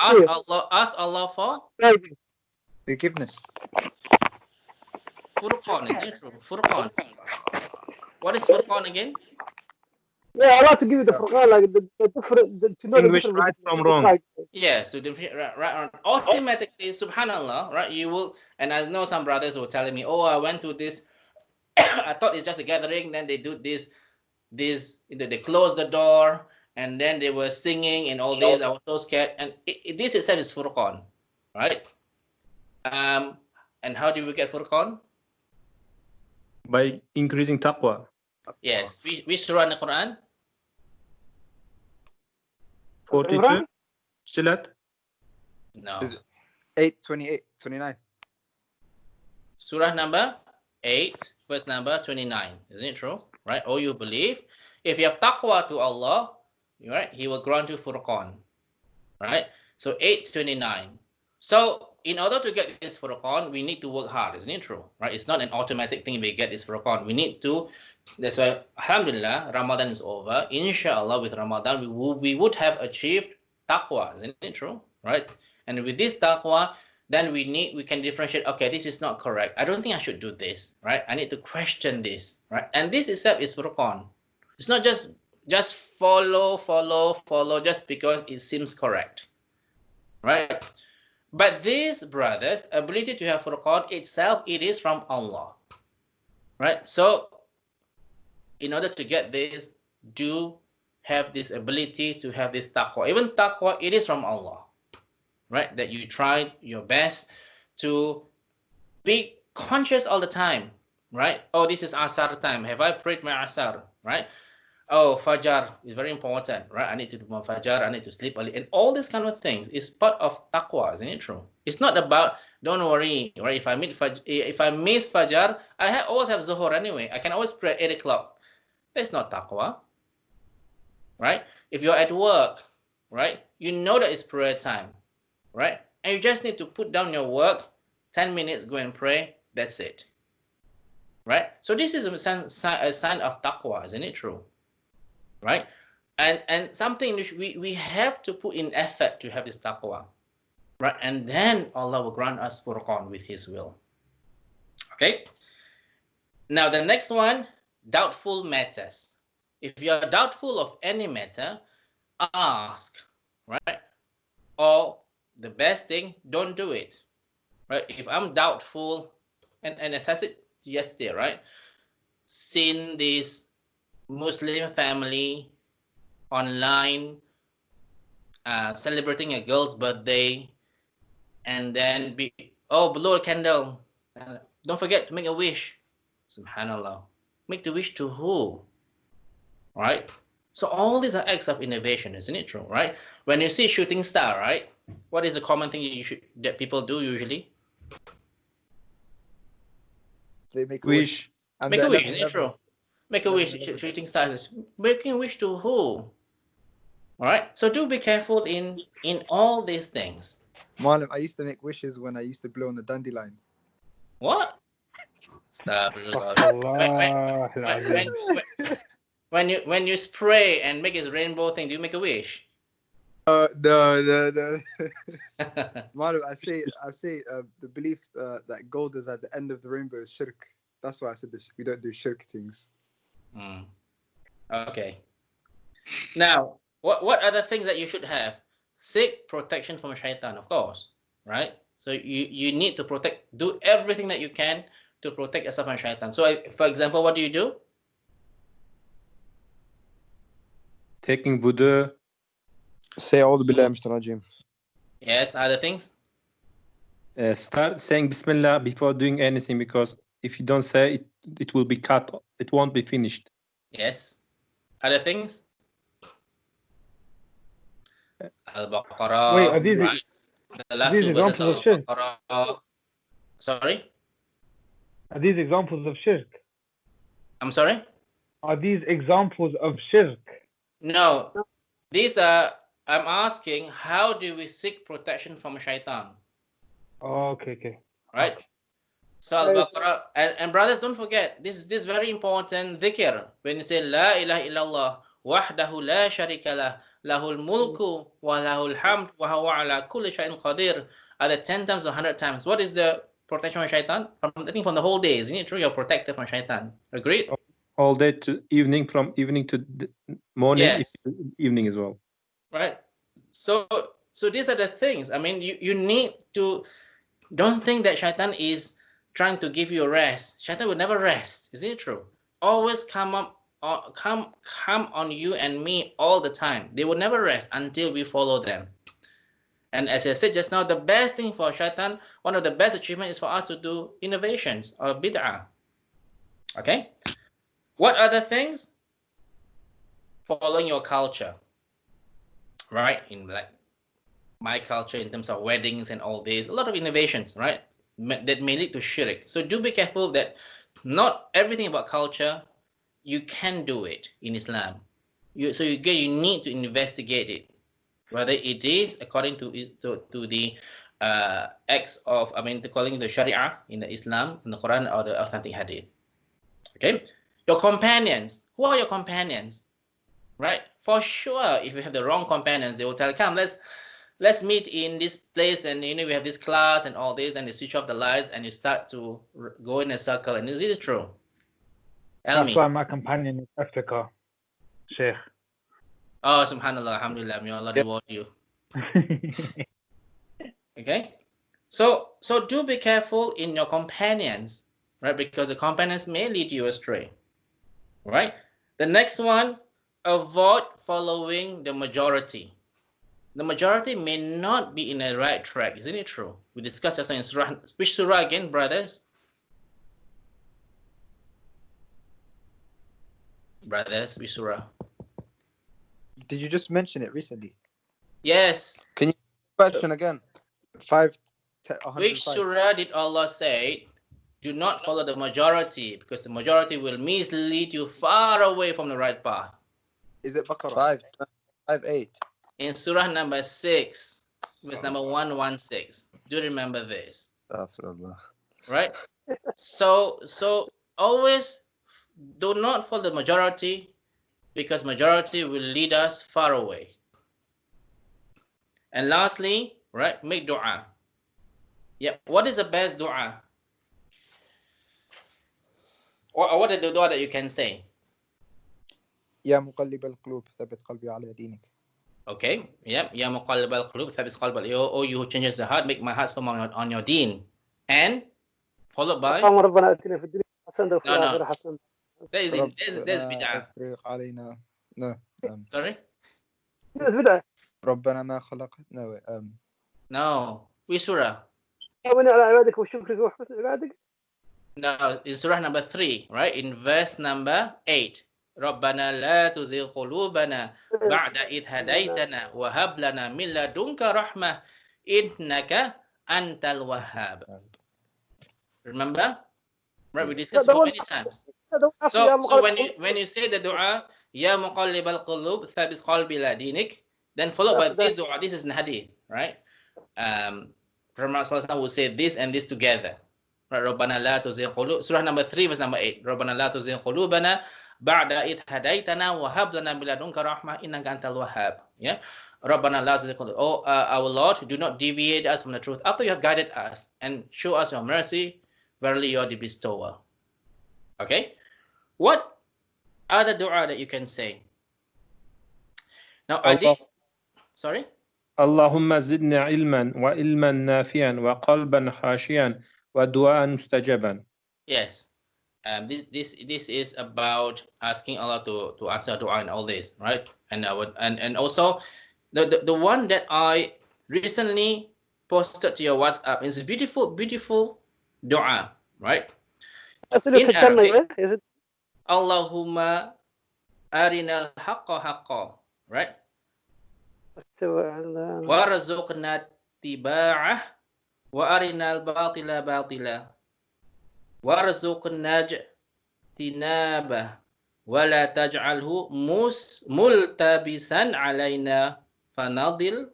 S1: Ask Allah for
S2: forgiveness.
S1: Furqan, is it true? Furqan. What is Furqan again?
S6: Yeah, I like to give you the Qur'an, like the different, to know the difference
S7: right from wrong.
S1: Yes, to right. Automatically, subhanallah, right? You will, and I know some brothers were telling me, oh, I went to this. I thought it's just a gathering. Then they do this. They close the door, and then they were singing and all this. I was so scared. And this itself is Furqan, right? And how do we get Furqan?
S7: By increasing taqwa.
S1: Yes. Which surah in the Quran?
S7: 42. Still at?
S1: No.
S2: 8, 28, 29.
S1: Surah number 8, verse number 29. Isn't it true? Right? Or you believe, if you have taqwa to Allah, right, He will grant you Furqan. Right? So 8:29. So in order to get this Furqan, we need to work hard, isn't it true? Right? It's not an automatic thing we get this Furqan. We need to, that's why, alhamdulillah, Ramadan is over. Inshallah, with Ramadan, we would have achieved taqwa, isn't it true? Right? And with this taqwa, then we can differentiate, okay, this is not correct. I don't think I should do this, right? I need to question this, right? And this itself is Furqan. It's not just follow just because it seems correct, right? But these brothers, ability to have Furqan itself, it is from Allah, right? So in order to get this, do have this ability to have this taqwa. Even taqwa, it is from Allah, right? That you try your best to be conscious all the time, right? Oh, this is Asar time. Have I prayed my Asar, right? Oh, Fajr is very important, right? I need to do my Fajr, I need to sleep early. And all these kind of things is part of taqwa, isn't it true? It's not about, don't worry, right? If I miss Fajr, always have Zuhur anyway. I can always pray at 8 o'clock. That's not taqwa, right? If you're at work, right? You know that it's prayer time, right? And you just need to put down your work, 10 minutes, go and pray, that's it, right? So this is a sign of taqwa, isn't it true? Right? And something which we have to put in effort to have this taqwa, right? And then Allah will grant us Furqan with His will. Okay? Now the next one, doubtful matters. If you are doubtful of any matter, ask, right? Or the best thing, don't do it, right? If I'm doubtful, and as I said yesterday, right? Seen this Muslim family online celebrating a girl's birthday, and then blow a candle. Don't forget to make a wish. Subhanallah. Make the wish to who? Right? So all these are acts of innovation, isn't it true? Right? When you see shooting star, right? What is the common thing that people do usually?
S2: They make a
S7: Wish.
S1: Make a wish, isn't it true? Make a wish. Shooting stars. Making a wish to who? All right. So do be careful in all these things.
S2: Malam, I used to make wishes when I used to blow on the dandelion.
S1: What? Stop. When you spray and make a rainbow thing, do you make a wish?
S2: No. Malam, I say the belief that gold is at the end of the rainbow is shirk. That's why I said this. We don't do shirk things.
S1: Okay. Now, what are the things that you should have? Seek protection from shaitan, of course, right? So you need to do everything that you can to protect yourself from shaitan. So, for example, what do you do?
S7: Taking wudu.
S3: Say A'udhu Billahi Minash Rajim.
S1: Yes, other things?
S7: Start saying Bismillah before doing anything, because if you don't say it, it will be cut. It won't be finished.
S1: Yes. Other things? Al-Baqarah.
S6: Wait, are these,
S1: right? The last
S6: these
S1: two verses
S6: examples
S1: of
S6: of shirk?
S1: Al-Baqarah. Sorry?
S6: Are these examples of shirk?
S1: I'm sorry?
S6: Are these examples of shirk?
S1: No. These are, I'm asking, how do we seek protection from shaitan?
S6: Oh, okay.
S1: Right? So Al-Baqarah, and brothers, don't forget, this is very important dhikr. When you say La ilaha illallah, wahdahu la sharika lah, lahul mulku wa lahul hamd wa huwa ala kulli shay'in qadir, either 10 times or 100 times. What is the protection from shaitan? I think from the whole day, isn't it true? You're protected from shaitan. Agreed?
S7: All day to evening, from evening to morning,
S1: Yes.
S7: evening as well.
S1: Right? So these are the things. I mean, you need to, don't think that shaitan is trying to give you a rest. Shaitan will never rest. Isn't it true? Always come on you and me all the time. They will never rest until we follow them. And as I said just now, the best thing for shaitan, one of the best achievements is for us to do innovations or bid'ah. Okay? What other things? Following your culture. Right? In like my culture in terms of weddings and all this, a lot of innovations, right? That may lead to shirk. So do be careful that not everything about culture you can do it in Islam. You need to investigate it, whether it is according to the acts of, calling the Sharia in the Islam, in the Quran, or the authentic Hadith. Okay, your companions. Who are your companions? Right? For sure, if you have the wrong companions, they will tell, come, let's meet in this place, and we have this class and all this, and they switch off the lights, and you start to go in a circle. And is it true?
S8: That's why my companion is Africa, Sheikh.
S1: Oh, subhanallah, alhamdulillah, may Allah reward you. Okay, so do be careful in your companions, right? Because the companions may lead you astray, right? The next one, avoid following the majority. The majority may not be in the right track, isn't it true? We discussed this in surah. Which surah again, brothers? Brothers, which surah?
S2: Did you just mention it recently?
S1: Yes.
S3: Can you question again?
S2: 105.
S1: Which surah did Allah say, do not follow the majority, because the majority will mislead you far away from the right path?
S2: Is it Baqarah?
S3: 5:8.
S1: In surah number 6, verse number 116. Do remember this? Right? So always do not follow the majority, because majority will lead us far away. And lastly, right, make dua. Yeah, what is the best dua? Or what is the dua that you can say?
S2: Ya muqallib al-qulub, thabbit qalbi ala dinik.
S1: Okay, yeah, Ya muqallib al-qulub, thabbit qalbi. Oh, you who changes the heart, make my heart firm on your deen. And followed by? No. That is bid'ah.
S2: No.
S1: Sorry?
S2: ربنا ما خلقت.
S1: No. Which surah? No, in surah number 3, right? In verse number 8. ربنا لا تزغ قلوبنا بعد إذ هديتنا وهب لنا من لدنك رحمة إنك أنت الوهاب. Remember? Right, we discussed it many times. So when you say the dua, Ya muqallib al-qulub, thabit qalbi la dinik, then followed by this dua. This is in hadith, right? Prophet ﷺ will say this and this together. Right? Rabbana la tuzigh qulub. Surah number 3, verse number 8. Rabbana la tuzigh qulubana ba'da idh hadaytana wa hab lana min ladunka rahmah innaka antal wahhab. Yeah. Rabbana la tuzigh qulub. Oh, our Lord, do not deviate us from the truth after you have guided us, and show us your mercy. Verily, you are the bestower. Okay. What other dua that you can say? Now, sorry?
S7: Allahumma zidni ilman wa ilman nafian wa qalban khashiyan wa du'an mustajaban. Yes.
S1: This is about asking Allah to answer dua and all this, right? And also the one that I recently posted to your WhatsApp is a beautiful dua, right? In Arabic, Allahumma arina al-haqqa haqqa, right? Warzuqna tiba'ah wa arina al-batila batila warzuqna tinabah wa la taj'alhu multabisan alayna fanadil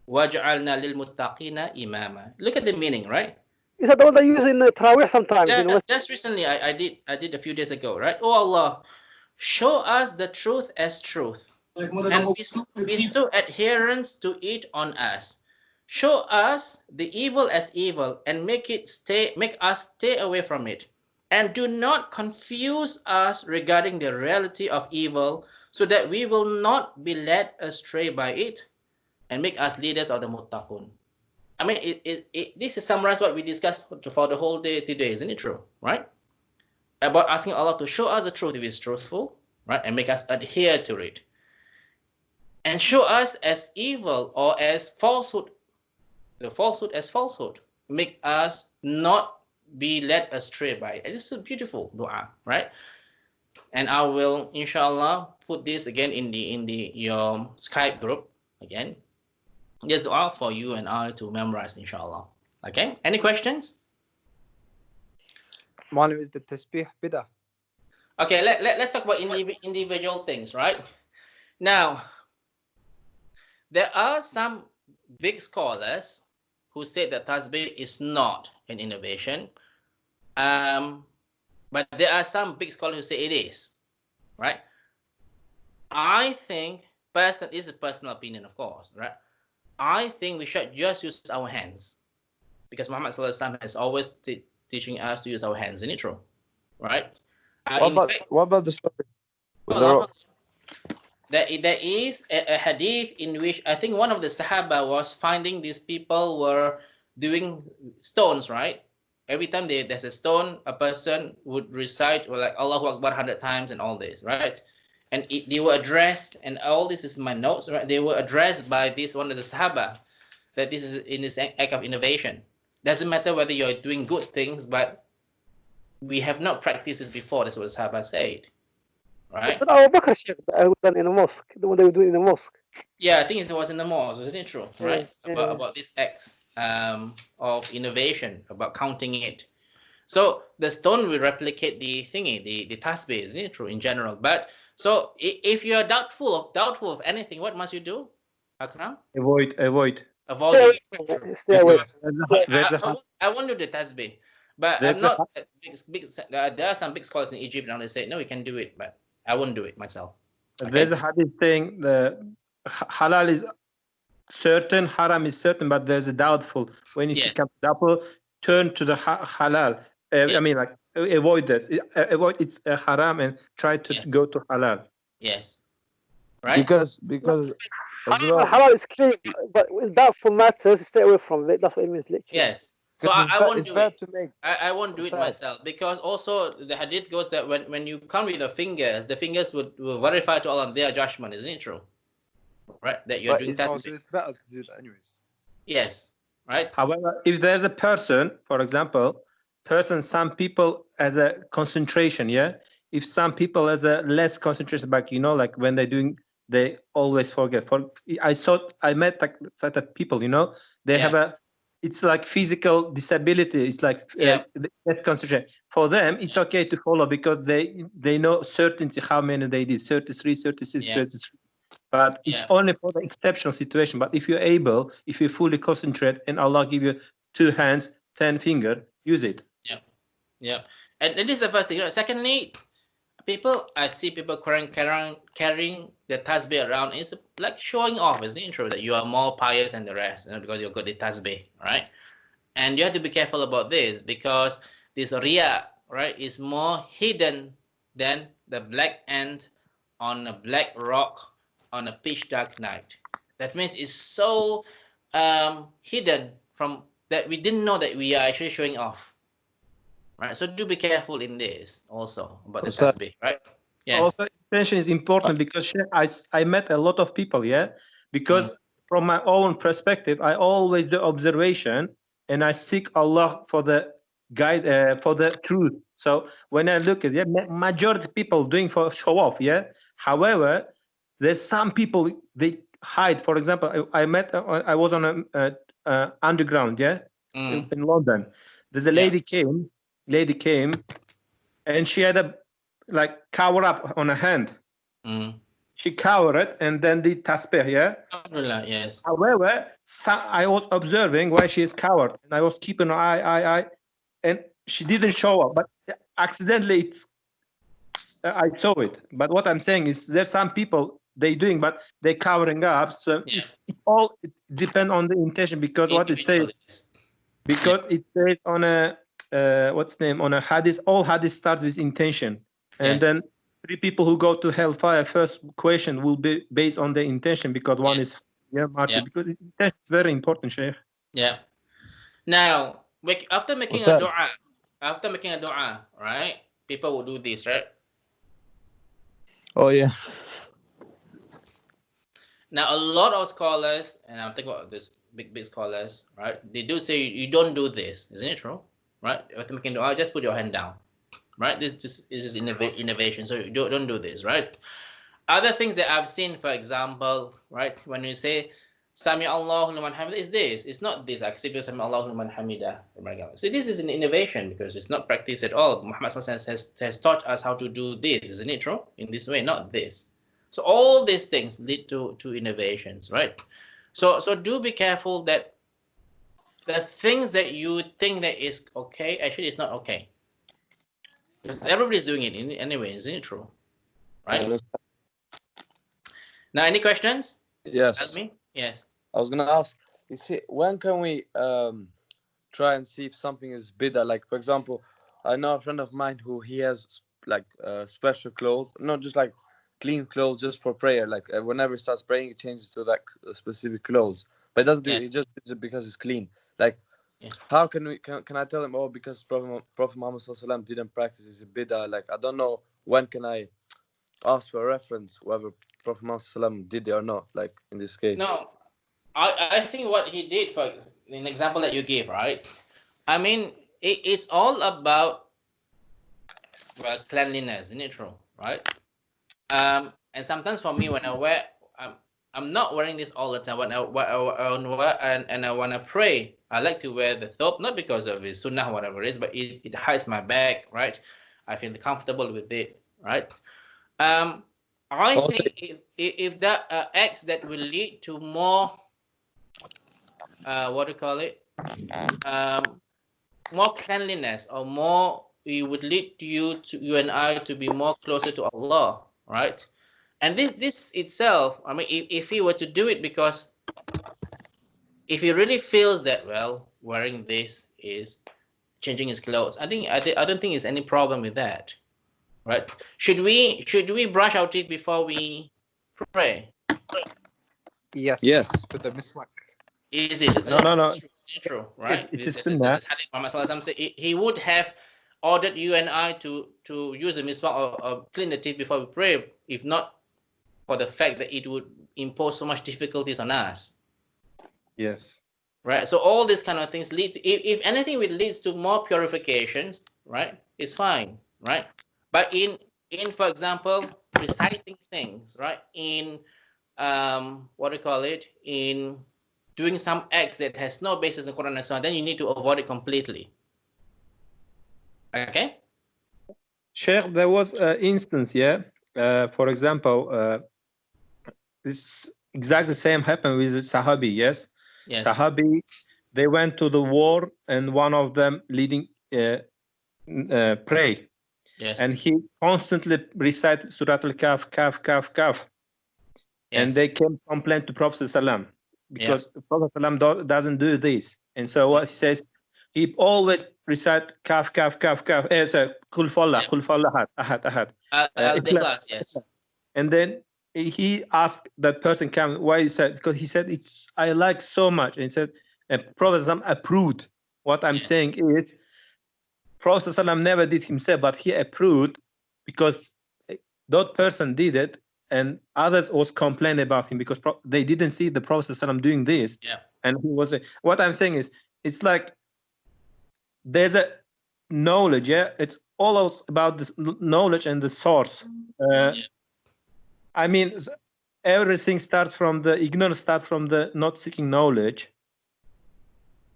S1: waj'alna lil muttaqina imama. Look at the meaning, right?
S6: Is that the one they use in Tarawih sometimes?
S1: Yeah, just recently I did a few days ago, right? Oh Allah, show us the truth as truth, and bestow adherence to it on us. Show us the evil as evil, and make us stay away from it. And do not confuse us regarding the reality of evil, so that we will not be led astray by it, and make us leaders of the muttaqun. I mean, this is summarized what we discussed for the whole day today, isn't it true? Right? About asking Allah to show us the truth if it's truthful, right? And make us adhere to it. And show us as evil or as falsehood, the falsehood as falsehood. Make us not be led astray by it. This is a beautiful dua, right? And I will, inshallah, put this again in your Skype group again. This dua for you and I to memorize, inshallah. Okay? Any questions?
S2: Malam, is the tasbih bid'ah?
S1: Okay, let's talk about individual things, right? Now, there are some big scholars who say that tasbih is not an innovation. But there are some big scholars who say it is, right? I think, is a personal opinion, of course, right? I think we should just use our hands, because Muhammad Sallallahu Alaihi Wasallam has always teaching us to use our hands. Isn't it true? Right?
S3: What about the story?
S1: There is a hadith in which I think one of the Sahaba was finding these people were doing stones, right? Every time there's a stone, a person would recite like Allahu Akbar 100 times and all this, right? And they were addressed, and all this is my notes, right? They were addressed by this one of the Sahaba, that this is in this act of innovation. Doesn't matter whether you're doing good things, but we have not practiced this before. That's what the Sahaba said, right?
S6: But Abu Bakr done in a mosque, the one they were doing in the mosque.
S1: Yeah, I think it was in the mosque, isn't it true? Right? About this acts of innovation, about counting it. So the stone will replicate the thingy, the tasbih, isn't it true in general? But so if you are doubtful of anything, what must you do, Akram?
S7: Avoid.
S6: Stay away.
S1: I won't do the tasbih, but I'm not big. There are some big scholars in Egypt now. They say no, we can do it, but I won't do it myself. Okay?
S7: There's a hadith saying the halal is certain, haram is certain, but there's a doubtful. When you become doubtful, turn to the halal. I mean, like avoid that. Avoid it's haram and try to go to halal.
S1: Yes. Right.
S3: Because
S6: halal is clean, but with doubtful matters, stay away from it. That's what it means, literally.
S1: Yes. So I won't do it. I won't do it myself, because also the hadith goes that when you count with the fingers will verify to Allah their judgment. Isn't it true? Right, that you're doing tasbih.
S2: So it's better to do that anyways.
S1: Yes. Right.
S7: However, if there's a person, for example, some people as a concentration, if some people as a less concentration, like like when they're doing, they always forget. I met like such a people, they have it's like physical disability. It's like less concentration. For them, it's okay to follow because they know certainty how many they did, 33, 36, 33. But it's only for the exceptional situation. But if if you fully concentrate and Allah give you 2 hands, 10 fingers, use it.
S1: Yeah. And this is the first thing. Secondly, I see people carrying the tasbih around. It's like showing off. It's true that you are more pious than the rest, because you've got the tasbih, right? And you have to be careful about this, because this riya, right, is more hidden than the black ant on a black rock on a pitch dark night. That means it's so hidden from that we didn't know that we are actually showing off. Right, so do be careful in this also about the tasbih, right? Yes.
S7: Also, intention is important, because I met a lot of people, because from my own perspective, I always do observation and I seek Allah for the guide, for the truth. So when I look at majority people doing for show off, However, there's some people they hide. For example, I was on a underground, in London. There's a lady came, and she had a cover up on her hand. She covered it and then did tasbih,
S1: Yes.
S7: However, I was observing why she is covered, and I was keeping an eye, and she didn't show up, but accidentally I saw it. But what I'm saying is there's some people they doing, but they're covering up. So it depends on the intention, because what it says, because it says on a on a hadith, all hadith starts with intention, and then 3 people who go to hellfire, first question will be based on the intention, because one is because intention is very important, Sheikh.
S1: Yeah. Now, after making a dua, right? People will do this, right?
S2: Oh yeah.
S1: Now, a lot of scholars, and I'm thinking about this big scholars, right? They do say you don't do this, isn't it true? Right? After making dua, just put your hand down, right? This is innovation, so you don't do this, right? Other things that I've seen, for example, right, when you say Sami Allahu liman hamida, is this? It's not this. Sami Allahu liman hamida. So this is an innovation, because it's not practiced at all. Muhammad has taught us how to do this, isn't it true? In this way, not this. So all these things lead to innovations, right? So do be careful that the things that you think that is okay, actually it's not okay. Because everybody's doing it anyway, isn't it true? Right? Now, any questions?
S3: Yes.
S1: Help me? Yes.
S3: I was gonna ask, you see, when can we try and see if something is bid'ah? Like, for example, I know a friend of mine who he has like special clothes, not just like clean clothes just for prayer. Like whenever he starts praying, he changes to that specific clothes. But he doesn't do it, he just does it because it's clean. Like, how can I tell him, oh, because Prophet Muhammad ﷺ didn't practice, is a bid'ah? Like, I don't know, when can I ask for a reference whether Prophet Muhammad ﷺ did it or not, like in this case?
S1: No, I think what he did, for an example that you gave, right? I mean, it's all about cleanliness, isn't it true? Right? And sometimes for me, when I wear, I'm not wearing this all the time. When I want to pray, I like to wear the thobe, not because of his sunnah or whatever it is, but it hides my back, right? I feel comfortable with it, right? I think if that acts that will lead to more, what do you call it? More cleanliness, or more, it would lead to you and I to be more closer to Allah, right? And this itself, I mean, if he were to do it because if he really feels that, well, wearing this is changing his clothes, I don't think there's any problem with that, right? Should we brush our teeth before we pray?
S2: Yes.
S3: Yes.
S2: With the miswak.
S1: Is it?
S7: No.
S1: It's true, right?
S7: It's
S1: He would have ordered you and I to use the miswak or clean the teeth before we pray, if not for the fact that it would impose so much difficulties on us.
S7: Yes.
S1: Right. So all these kind of things lead to, if anything, it leads to more purifications, right? It's fine, right? But in for example, reciting things, right? In what do you call it? In doing some acts that has no basis in Quran and so on, then you need to avoid it completely. Okay.
S7: Sheikh, there was an instance, for example, this exactly same happened with the Sahabi, yes? Sahabi, they went to the war, and one of them leading pray.
S1: Yes.
S7: And he constantly recited Surah Al-Kahf, Kahf.
S1: Yes.
S7: And they came complain to Prophet Sallam, because Prophet Sallam doesn't do this. And so what he says, he always recite Kahf. Qul Fallah, Ahad.
S1: Ikhlas, yes.
S7: And then he asked that person, why you said, because he said, I like so much. And he said, Prophet Sallam approved. What I'm saying is, Prophet Sallam never did himself, but he approved because that person did it, and others was complaining about him because they didn't see the Prophet ﷺ doing this.
S1: Yeah.
S7: And he was. What I'm saying is, it's like there's a knowledge. It's all about this knowledge and the source. I mean, everything starts from the ignorance, starts from the not seeking knowledge.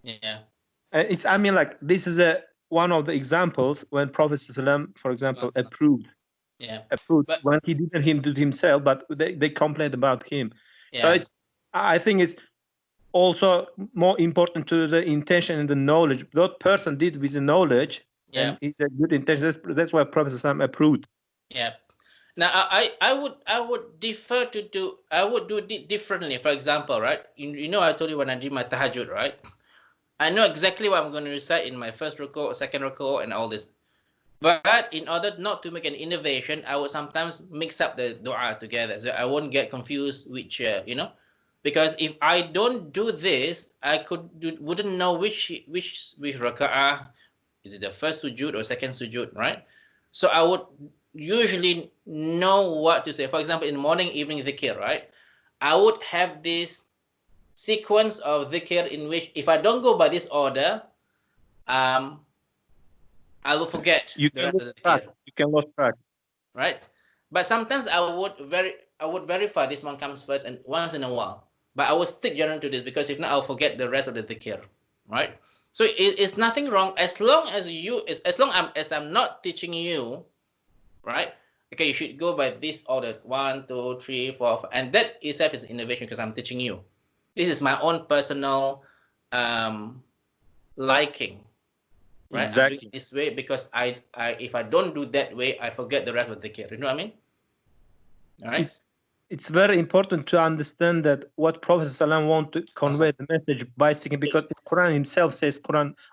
S1: Yeah.
S7: It's. I mean, like this is one of the examples when Prophet ﷺ, for example, approved.
S1: Yeah.
S7: Approved when he didn't do it himself, but they complained about him.
S1: Yeah.
S7: So I think it's also more important to the intention and the knowledge. That person did with the knowledge, and it's a good intention. That's why Prophet ﷺ approved.
S1: Yeah. Now I would defer to I would do it differently. For example, right? You know, I told you when I did my tahajjud, right? I know exactly what I'm going to recite in my first ruku, second ruku, and all this. But in order not to make an innovation, I would sometimes mix up the dua together, so I won't get confused which, because if I don't do this, I wouldn't know which raka'ah, is it the first sujud or second sujud, right? So I would usually know what to say. For example, in morning, evening dhikr, right? I would have this sequence of dhikr in which if I don't go by this order, I will forget.
S7: You can lose track.
S1: Right? But sometimes I would verify this one comes first, and once in a while. But I will stick generally to this, because if not, I'll forget the rest of the dhikr. Right? So it's nothing wrong as long as I'm not teaching you, right? Okay, you should go by this order: 1, 2, 3, 4, 5. And that itself is innovation because I'm teaching you. This is my own personal liking. Right?
S7: Exactly.
S1: I'm doing this way because I if I don't do that way, I forget the rest of the dhikr. You know what I mean? All right.
S7: It's very important to understand that what Prophet ﷺ want to convey the message by singing, because the Quran himself says,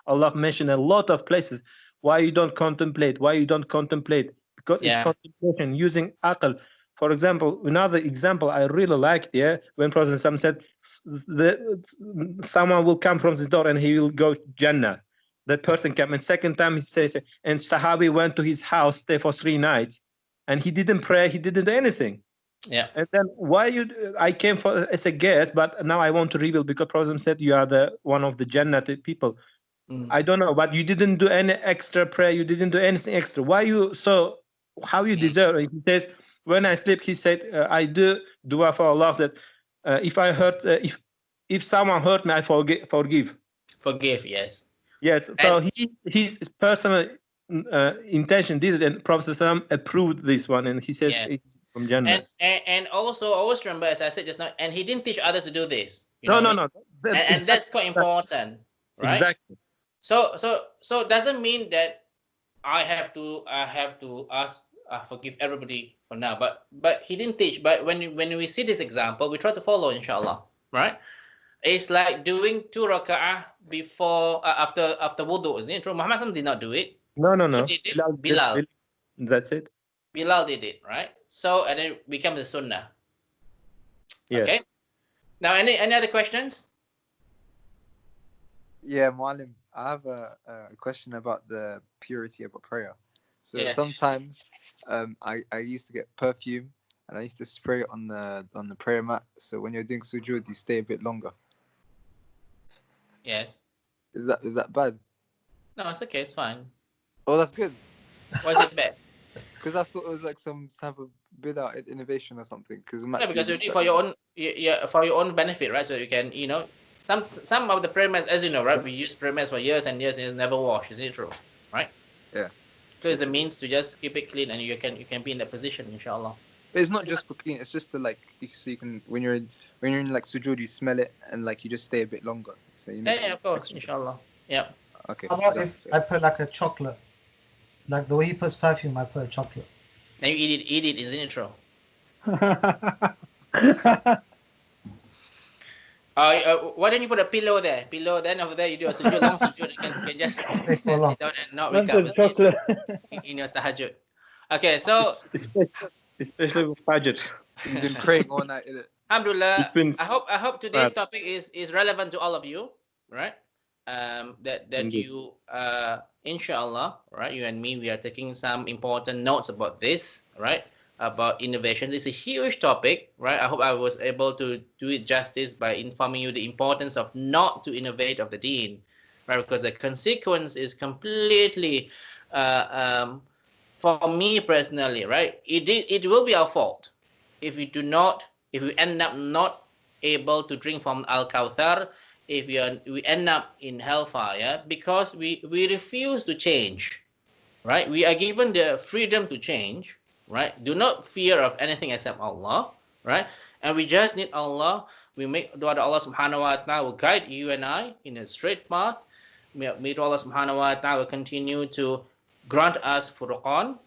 S7: Allah mentioned a lot of places why you don't contemplate, because it's contemplation using aql. For example, another example I really liked when Prophet ﷺ said someone will come from this door and he will go to Jannah. That person came, and second time he says, and Sahabi went to his house, stay for 3 nights, and he didn't pray, he didn't do anything.
S1: Yeah.
S7: And then I came as a guest, but now I want to reveal, because Prophet said you are the one of the Jannah people. I don't know, but you didn't do any extra prayer, you didn't do anything extra. How you deserve it? He says, when I sleep, he said, I do dua for Allah that if I hurt, if someone hurt me, I forgive.
S1: Forgive, yes.
S7: Yes. So his personal intention did it, and Prophet approved this one, and he says it's from Jannah.
S1: And also always remember, as I said just now, and he didn't teach others to do this.
S7: No.
S1: And that's quite important, right?
S7: Exactly.
S1: So doesn't mean that I have to ask forgive everybody for now. But he didn't teach. But when we see this example, we try to follow, inshallah, right? It's like doing 2 raka'ah before after wudu, isn't it true? Muhammad did not do it.
S7: No.
S1: Who did it? Bilal.
S7: That's it.
S1: Bilal did it, right? So, and then it becomes the sunnah.
S7: Yes.
S1: Okay. Now, any other questions?
S2: Yeah, Mualim, I have a question about the purity of a prayer. So sometimes I used to get perfume and I used to spray it on the prayer mat. So when you're doing sujood, you stay a bit longer.
S1: Yes.
S2: Is that bad?
S1: No, it's okay. It's fine.
S2: Oh, that's good.
S1: Why is it bad?
S2: Because I thought it was like some type of bid'ah innovation or something. Because
S1: you do it for your own, for your own benefit, right? So you can, some of the prayer mats, as you know, right? We use prayer mats for years and years and it's never washed. Is it true? Right?
S2: Yeah.
S1: So it's a means to just keep it clean, and you can be in that position, inshallah.
S2: But it's not just for clean. It's just to so you can when you're in like sujood, you smell it and like you just stay a bit longer. So you
S1: of course, inshallah. Yeah.
S2: Okay.
S5: How about if I put like a chocolate, like the way he puts perfume, I put a chocolate.
S1: And you eat it, isn't it true? Why don't you put a pillow there? Then over there you do a sujood, long sujood. You can just sit down and not wake up in your tahajjud. Okay, so
S7: especially with Fajr.
S2: He's been praying all night, isn't it?
S1: Alhamdulillah. I hope today's topic is relevant to all of you, right? That you inshallah, right? You and me, we are taking some important notes about this, right? About innovations. It's a huge topic, right? I hope I was able to do it justice by informing you the importance of not to innovate of the Deen, right? Because the consequence is completely, for me personally, right? It will be our fault if we end up not able to drink from Al-Kawthar, if we end up in hellfire, because we refuse to change, right? We are given the freedom to change, right? Do not fear of anything except Allah, right? And we just need Allah. We make dua that Allah subhanahu wa ta'ala will guide you and I in a straight path. May Allah subhanahu wa ta'ala will continue to grant us furqan,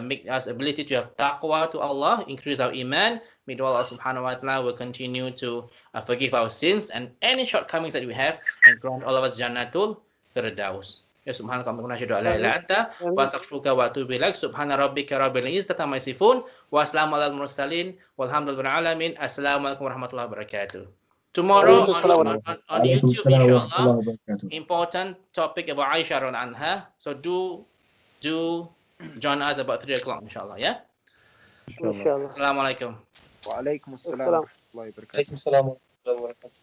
S1: make us ability to have taqwa to Allah, increase our iman. May Allah subhanahu wa ta'ala will continue to forgive our sins and any shortcomings that we have, and grant all of us jannatul firdaus. Ya subhanaka wa nashhadu an la ilaha illa anta wa astaghfiruka wa atubu ilaik. Subhana rabbika rabbil izzati amma yasifun wa assalamu alal mursalin walhamdulillahi alamin. Assalamualaikum warahmatullahi wabarakatuh. Tomorrow on YouTube, inshallah, important topic about Aisha anha. So do join us about 3 o'clock, inshallah. Yeah.
S6: Inshallah.
S1: Assalamualaikum.
S2: Wa alaikum assalam wa rahmatullahi wa barakatuh.
S4: Alaikum salam wa rahmatullahi wa barakatuh.